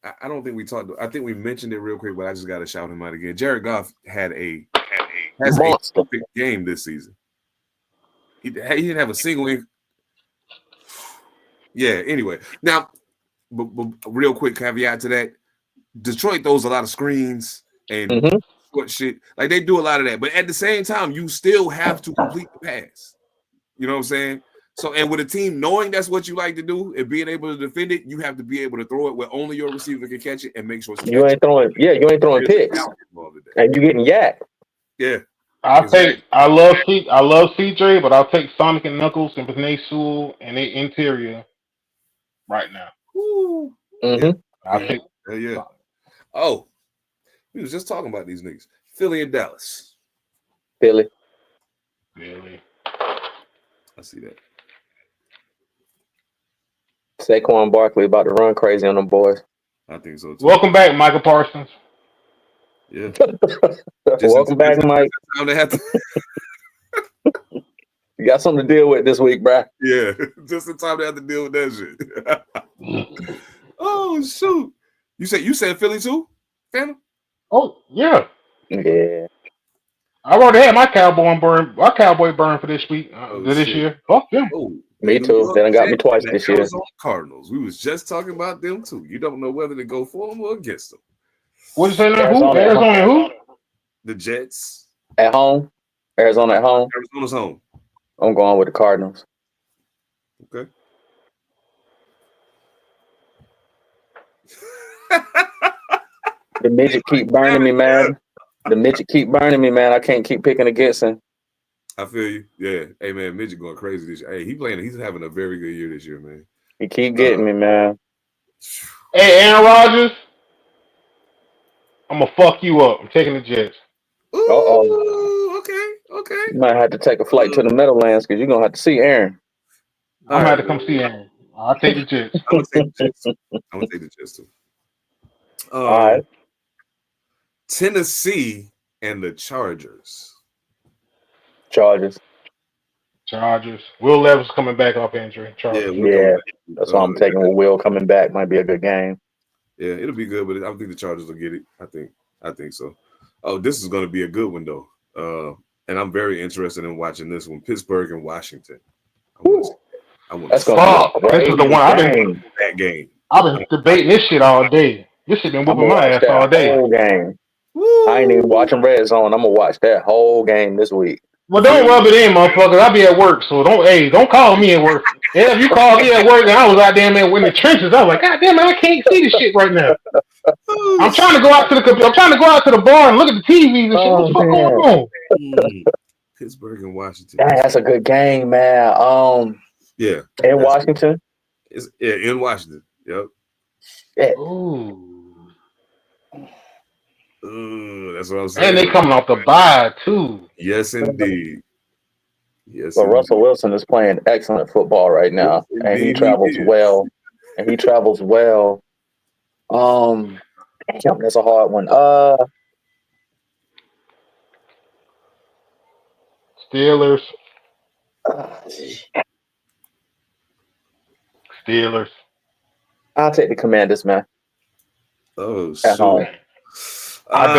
I don't think we talked. I think we mentioned it real quick, but I just got to shout him out again. Jared Goff has a perfect game this season. He didn't have a single. Yeah. Anyway, now, but real quick caveat to that: Detroit throws a lot of screens and short shit. Like they do a lot of that, but at the same time, you still have to complete the pass. You know what I'm saying? So, and with a team knowing that's what you like to do and being able to defend it, you have to be able to throw it where only your receiver can catch it and make sure
you ain't throwing picks, and you getting yacked.
Yeah.
I love CJ, but I'll take Sonic and Knuckles and Panay Sewell and their interior right now. I'll take
yeah. Oh, we was just talking about these niggas. Philly and Dallas.
Philly.
I see that.
Saquon Barkley about to run crazy on them boys.
I think so too.
Welcome back, Michael Parsons.
Yeah.
Welcome back, Mike. You got something to deal with this week, bruh.
Yeah, just in time to have to deal with that shit. Oh shoot! You said Philly too, Phantom?
Oh yeah.
Yeah.
I already had my cowboy burn for this week, this year. Fuck them.
Oh,
me too. They done got me twice this year.
Arizona Cardinals. We was just talking about them too. You don't know whether to go for them or against them.
What you say now? Arizona who?
The Jets.
At home. Arizona at home.
Arizona's home.
I'm going with the Cardinals.
Okay.
The midget keep burning me, man. I can't keep picking against him.
I feel you. Yeah. Hey, man, midget going crazy this year. Hey, he's having a very good year this year, man.
He keep getting me, man.
Hey, Aaron Rodgers. I'm going to fuck you up. I'm taking the Jets.
Ooh, okay.
You might have to take a flight to the Meadowlands because you're going to have to see Aaron.
I'm going to have to come see Aaron. I'll take the Jets.
I'm going to take the Jets too.
All right.
Tennessee and the Chargers.
Chargers.
Will Levis coming back off injury. Chargers.
Yeah, that's why I'm taking with Will coming back. Might be a good game.
Yeah, it'll be good, but I think the Chargers will get it. I think so. Oh, this is going to be a good one though. And I'm very interested in watching this one. Pittsburgh and Washington.
That's gonna be this is the one
that game.
I've been debating this shit all day. This shit been whooping my ass all day.
Whole game. I ain't even watching Red Zone. I'm gonna watch that whole game this week.
Well, don't rub it in, motherfuckers. I be at work, so don't call me at work. Yeah, if you call me at work and I was out there, man, in the trenches, I was like, God damn it, I can't see this shit right now. I'm trying to go out to the bar and look at the TVs and shit. What the fuck going on?
Pittsburgh and Washington.
That's a good game, man.
Yeah.
In Washington.
In Washington. Yep.
Yeah.
That's what I'm saying.
And they coming off the bye too.
Yes, indeed. Yes.
But Russell Wilson is playing excellent football right now, and he travels well. Damn, that's a hard one.
Steelers.
I'll take the Commanders, man.
Oh,
at home.
I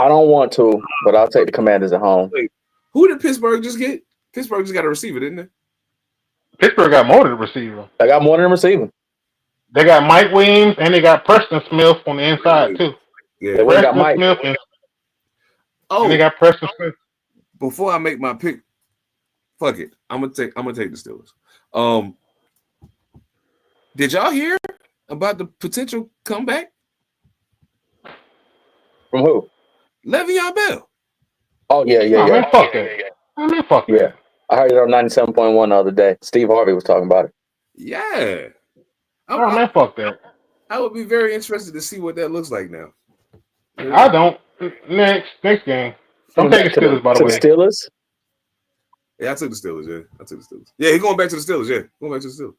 don't want to, but I'll take the Commanders at home.
Wait, who did Pittsburgh just get? Pittsburgh just got a receiver, didn't they?
Pittsburgh got more than a receiver.
They got more than a receiver.
They got Mike Williams and they got Preston Smith on the inside too.
Yeah,
they got Mike
Smith and they got Preston Smith.
Before I make my pick, fuck it. I'm gonna take the Steelers. Did y'all hear about the potential comeback?
From who?
Le'Veon Bell.
Oh yeah.
Man, fuck that. Fuck that.
Yeah. I heard it on 97.1 the other day. Steve Harvey was talking about it.
Yeah.
Man, fuck that.
I would be very interested to see what that looks like now.
I don't. Next game. I'm taking Steelers, by the way.
Steelers?
Yeah, I took the Steelers. Yeah, he's going back to the Steelers. Yeah, going back to the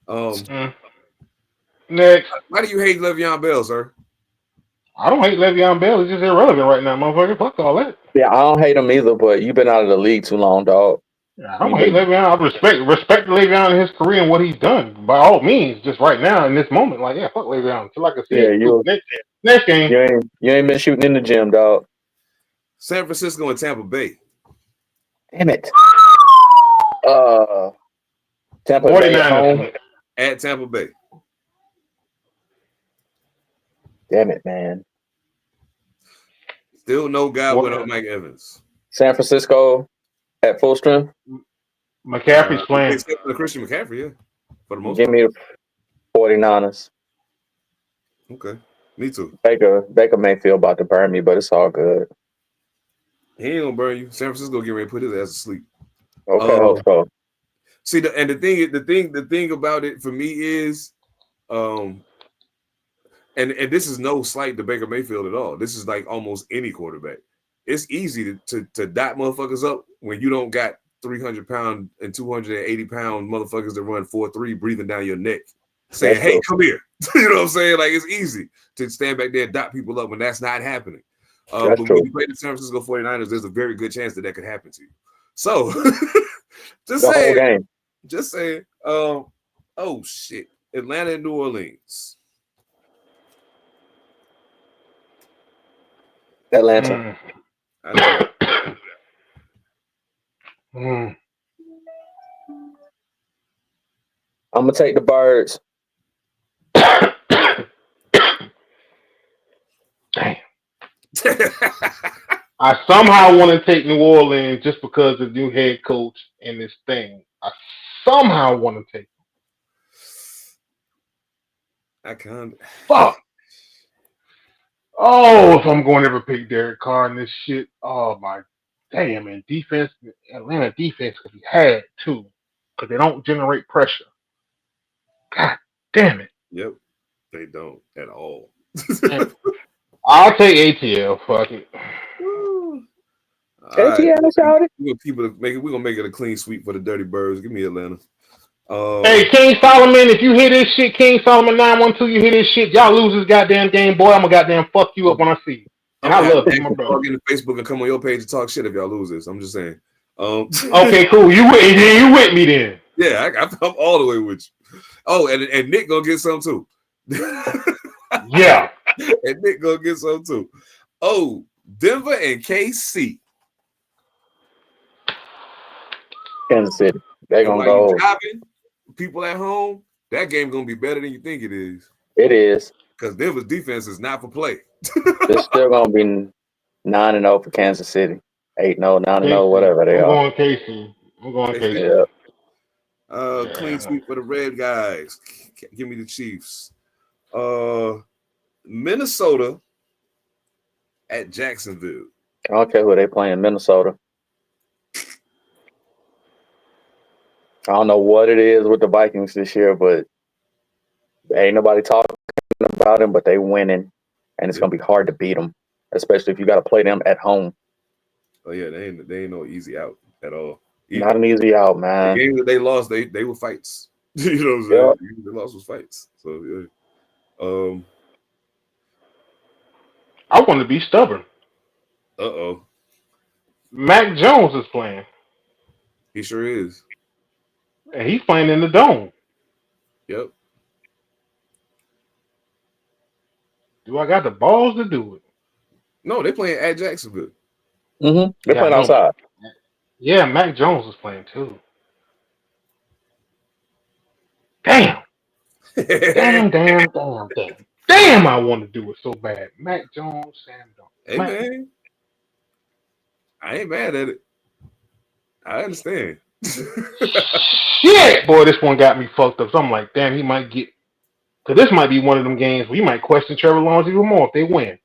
Steelers.
Next.
Why do you hate Le'Veon Bell, sir?
I don't hate Le'Veon Bell. He's just irrelevant right now, motherfucker. Fuck all that.
Yeah, I don't hate him either, but you've been out of the league too long, dog.
Yeah, I don't hate Le'Veon. I respect Le'Veon and his career and what he's done. By all means, just right now in this moment, like, yeah, fuck Le'Veon. Until I can see next game.
You ain't been shooting in the gym, dog.
San Francisco and Tampa Bay.
Damn it. Tampa Bay at home.
At Tampa Bay.
Damn it, man.
Still no guy without Mike Evans.
San Francisco at full strength.
McCaffrey's playing.
Except for Christian McCaffrey, yeah. For the most
Give me the 49ers.
Okay. Me too.
Baker Mayfield about to burn me, but it's all good.
He ain't gonna burn you. San Francisco getting ready to put his ass to sleep.
Okay, hope so.
See, the thing about it for me is, and this is no slight to Baker Mayfield at all. This is like almost any quarterback. It's easy to dot motherfuckers up when you don't got 300-pound and 280-pound motherfuckers that run 4.3 breathing down your neck, saying,
That's
"Hey,
true.
come here." You know what I'm saying? Like, it's easy to stand back there and dot people up when that's not happening. But
true.
when you play the San Francisco 49ers, there's a very good chance that could happen to you. So, just saying. Oh shit, Atlanta and New Orleans.
Atlanta.
Mm.
I'm gonna take the Birds.
Damn. I somehow want to take New Orleans just because of the new head coach and this thing. I somehow want to take him.
I can't.
Fuck. Oh, if I'm going to ever pick Derek Carr in this shit. Oh my damn, man. Defense, Atlanta defense could be had too. Because they don't generate pressure. God damn it.
Yep. They don't at all.
I'll take ATL. Fuck it.
ATL, shout it.
We're gonna make it a clean sweep for the Dirty Birds. Give me Atlanta.
Hey, King Solomon, if you hear this shit, King Solomon 912, you hear this shit, y'all lose this goddamn game, boy. I'm gonna goddamn fuck you up when I see you. And I love you, my brother.
Log into Facebook and come on your page and talk shit if y'all lose this. I'm just saying.
Okay, cool. You with me then?
Yeah, I'm all the way with you. Oh, and Nick gonna get some too.
Yeah.
And Nick gonna get some too. Oh, Denver and KC.
Kansas City. They're gonna go.
Driving, people at home, that game gonna be better than you think it is.
It is.
Because Denver's defense is not for play.
It's still gonna be 9-0 for Kansas City. 8-0, 9-0, whatever they are.
I'm going KC.
Yeah.
Clean sweep for the Red guys. Give me the Chiefs. Minnesota at Jacksonville.
I don't care who they playing. Minnesota. I don't know what it is with the Vikings this year, but ain't nobody talking about them, but they winning, and it's going to be hard to beat them, especially if you got to play them at home.
Oh, yeah, they ain't no easy out at all.
Not an easy out, man.
The games that they lost, they were fights. You know what I'm saying?
Yep.
They lost was fights. So, yeah.
I want to be stubborn.
Uh-oh.
Mac Jones is playing.
He sure is.
And he's playing in the dome.
Yep.
Do I got the balls to do it?
No, they playing at Jacksonville.
Mm-hmm. They're playing outside.
Yeah, Mac Jones is playing too. Damn. Damn, I want to do it so bad. Mac Jones, Sam Darnold.
Hey, man. I ain't mad at it. I understand.
Shit, boy, this one got me fucked up. So I'm like, damn, he might get. Because this might be one of them games where you might question Trevor Lawrence even more if they win.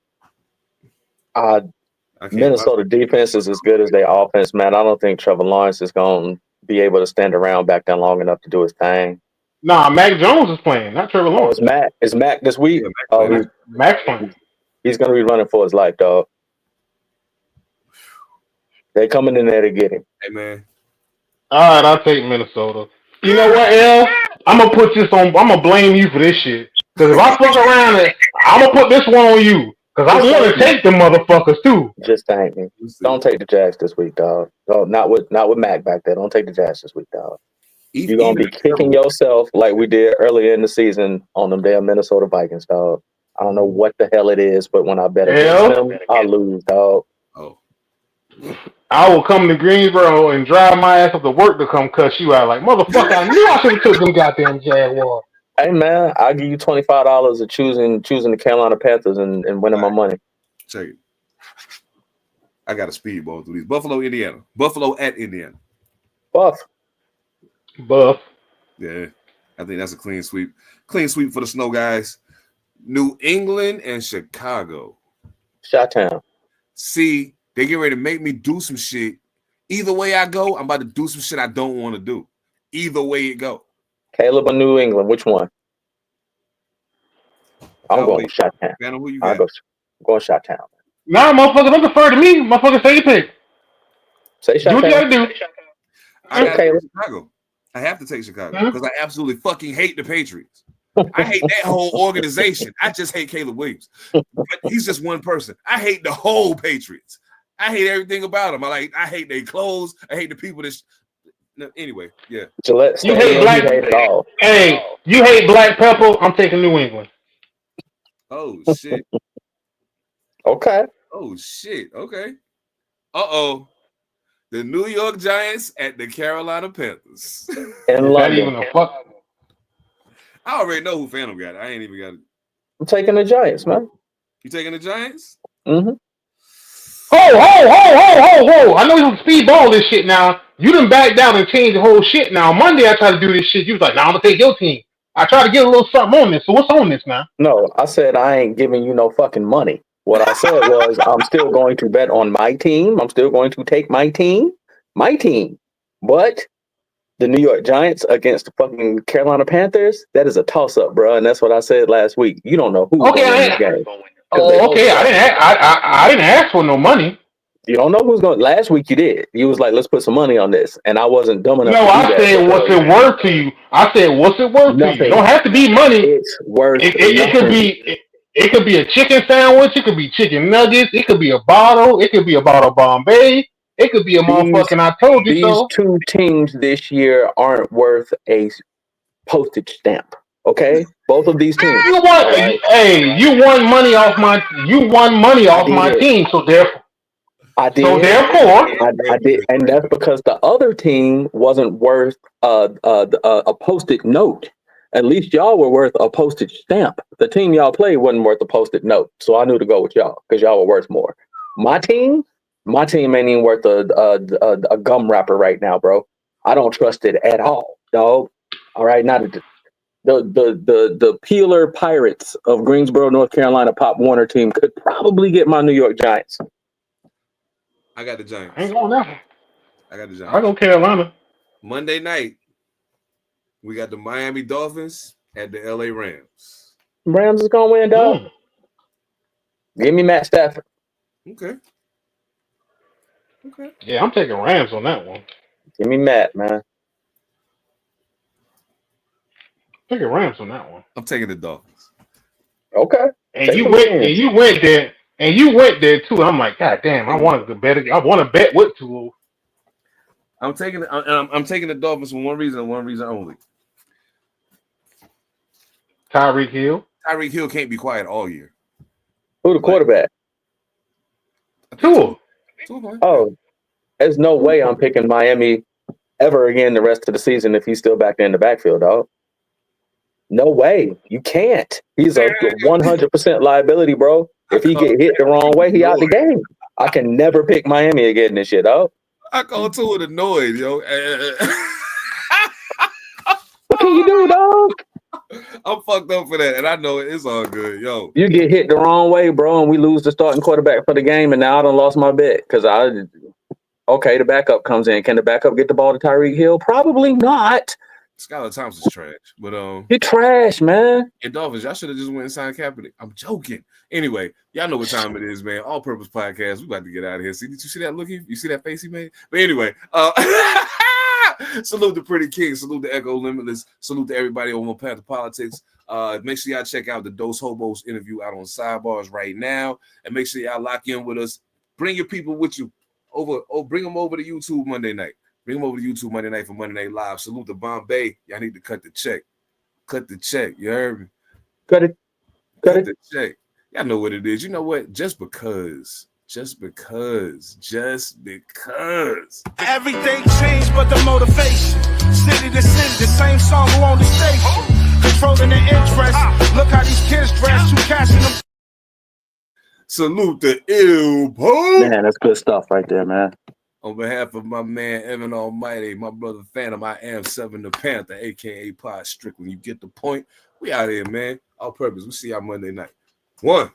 Minnesota defense is as good as their offense, man. I don't think Trevor Lawrence is going to be able to stand around back there long enough to do his thing.
Nah, Mac Jones is playing, not Trevor Lawrence.
It's Mac this week.
Yeah,
Mac's playing.
He's going to be running for his life, dog. They coming in there to get him.
Hey, man.
All right, I'll take Minnesota. You know what, El? I'm going to put this on. I'm going to blame you for this shit. Because if I fuck around, I'm going to put this one on you. Because I want to take the motherfuckers, too.
Just thank me. Don't take the Jags this week, dog. No, not with Mac back there. Don't take the Jags this week, dog. You're going to be kicking yourself like we did earlier in the season on them damn Minnesota Vikings, dog. I don't know what the hell it is, but when I bet against them, I lose, dog.
Oh.
I will come to Greensboro and drive my ass up to work to come cuss you out. Like, motherfucker, I knew I should have took them goddamn Jaguars.
Hey, man, I'll give you $25 of choosing the Carolina Panthers and winning my money.
Check it. I got a speedball through these. Buffalo, Indiana. Buffalo at Indiana.
Buff.
Yeah, I think that's a clean sweep. Clean sweep for the Snow guys. New England and Chicago.
Chi-town.
See, they get ready to make me do some shit. Either way I go, I'm about to do some shit I don't want to do. Either way it go.
Caleb or New England, which one? I'm going with Chi-town.
Phantom, who you got?
I'm going Chi-town.
Nah, motherfucker, don't defer to me. Motherfucker, say your pick.
Say Chi-town.
Do what you gotta do.
I got to take Chicago. I have to take Chicago because I absolutely fucking hate the Patriots. I hate that whole organization. I just hate Caleb Williams. But he's just one person. I hate the whole Patriots. I hate everything about them. I hate their clothes. I hate the people that. Anyway, yeah.
Gillette,
you hate black. Hey, you hate black pepper. I'm taking New England.
Oh shit.
Okay.
Oh shit. Okay. Uh-oh. The New York Giants at the Carolina Panthers.
And
not even a fuck.
I already know who Phantom got. I ain't even got it.
I'm taking the Giants, man.
You taking the Giants?
Mm-hmm.
Ho! I know you speedball this shit now. You done back down and changed the whole shit now. Monday I tried to do this shit. You was like, nah, I'm gonna take your team. I tried to get a little something on this. So what's on this now?
No, I said I ain't giving you no fucking money. What I said was I'm still going to bet on my team. I'm still going to take my team. But the New York Giants against the fucking Carolina Panthers, that is a toss-up, bro. And that's what I said last week. You don't know who.
Okay, I didn't ask for no money.
You don't know who's going. Last week you did. You was like, let's put some money on this, and I wasn't dumb enough.
No,
to
I
do
said, what's it worth to you? I said, what's it worth to you? It don't have to be money.
It's worth.
It could be. It could be a chicken sandwich. It could be chicken nuggets. It could be a bottle. It could be a bottle of Bombay. It could be a motherfucking I told you so.
These two teams this year aren't worth a postage stamp. Okay, both of these teams.
You won. Hey, you won money off my. You won money off my team. So therefore,
I did.
So therefore,
I did, and that's because the other team wasn't worth a postage note. At least y'all were worth a postage stamp. The team y'all played wasn't worth a postage note, so I knew to go with y'all because y'all were worth more. My team ain't even worth a gum wrapper right now, bro. I don't trust it at all, dog. All right, not the Peeler Pirates of Greensboro, North Carolina, Pop Warner team could probably get my New York Giants.
I got the Giants.
I ain't going that one.
I got the Giants.
I go Carolina.
Monday night, we got the Miami Dolphins at the LA Rams.
Rams is gonna win, dog. Give me Matt Stafford.
Okay.
Yeah, I'm taking Rams on that one.
Give me Matt, man.
Taking Rams on that one.
I'm taking the Dolphins.
Okay.
And you went there. And you went there too. I'm like, God damn! I want to bet. I want to bet with Tua.
I'm taking the Dolphins for one reason and one reason only.
Tyreek Hill.
Tyreek Hill can't be quiet all year.
Who the quarterback?
Tua.
Oh, there's no way I'm picking Miami ever again the rest of the season if he's still back there in the backfield, dog. No way. You can't. He's a 100% liability, bro. If he get hit the wrong way, he out the game. I can never pick Miami again this shit, dog.
I call Tua the noise, yo.
What can you do, dog?
I'm fucked up for that, and I know it's all good, yo.
You get hit the wrong way, bro, and we lose the starting quarterback for the game, and now I done lost my bet because the backup comes in. Can the backup get the ball to Tyreek Hill? Probably not.
Skylar Thompson's trash, but
he trash, man.
And Dolphins, y'all should have just went and signed Kaepernick. I'm joking. Anyway, y'all know what time it is, man. All Purpose Podcast. We about to get out of here. See, did you see that look? You see that face he made? But anyway, salute the Pretty King. Salute the Echo Limitless. Salute to everybody over on Pantha Politix. Make sure y'all check out the Dose Hobos interview out on Sidebars right now, and make sure y'all lock in with us. Bring your people with you bring them over to YouTube Monday night. Bring them over to YouTube Monday night for Monday Night Live. Salute to Bombay. Y'all need to cut the check. Cut the check. You heard me?
Cut it.
The check. Y'all know what it is. You know what? Just because.
Everything changed but the motivation. City to city, the same song on the station. Controlling the interest. Look how these kids dress. You cashing them.
Salute the Ill Pope.
Man, that's good stuff right there, man.
On behalf of my man, Evan All Mightee, my brother Phantom, I am Seven Da Pantha, a.k.a. Pod Strickland. You get the point. We out here, man. All Purpose. We see y'all Monday night. One.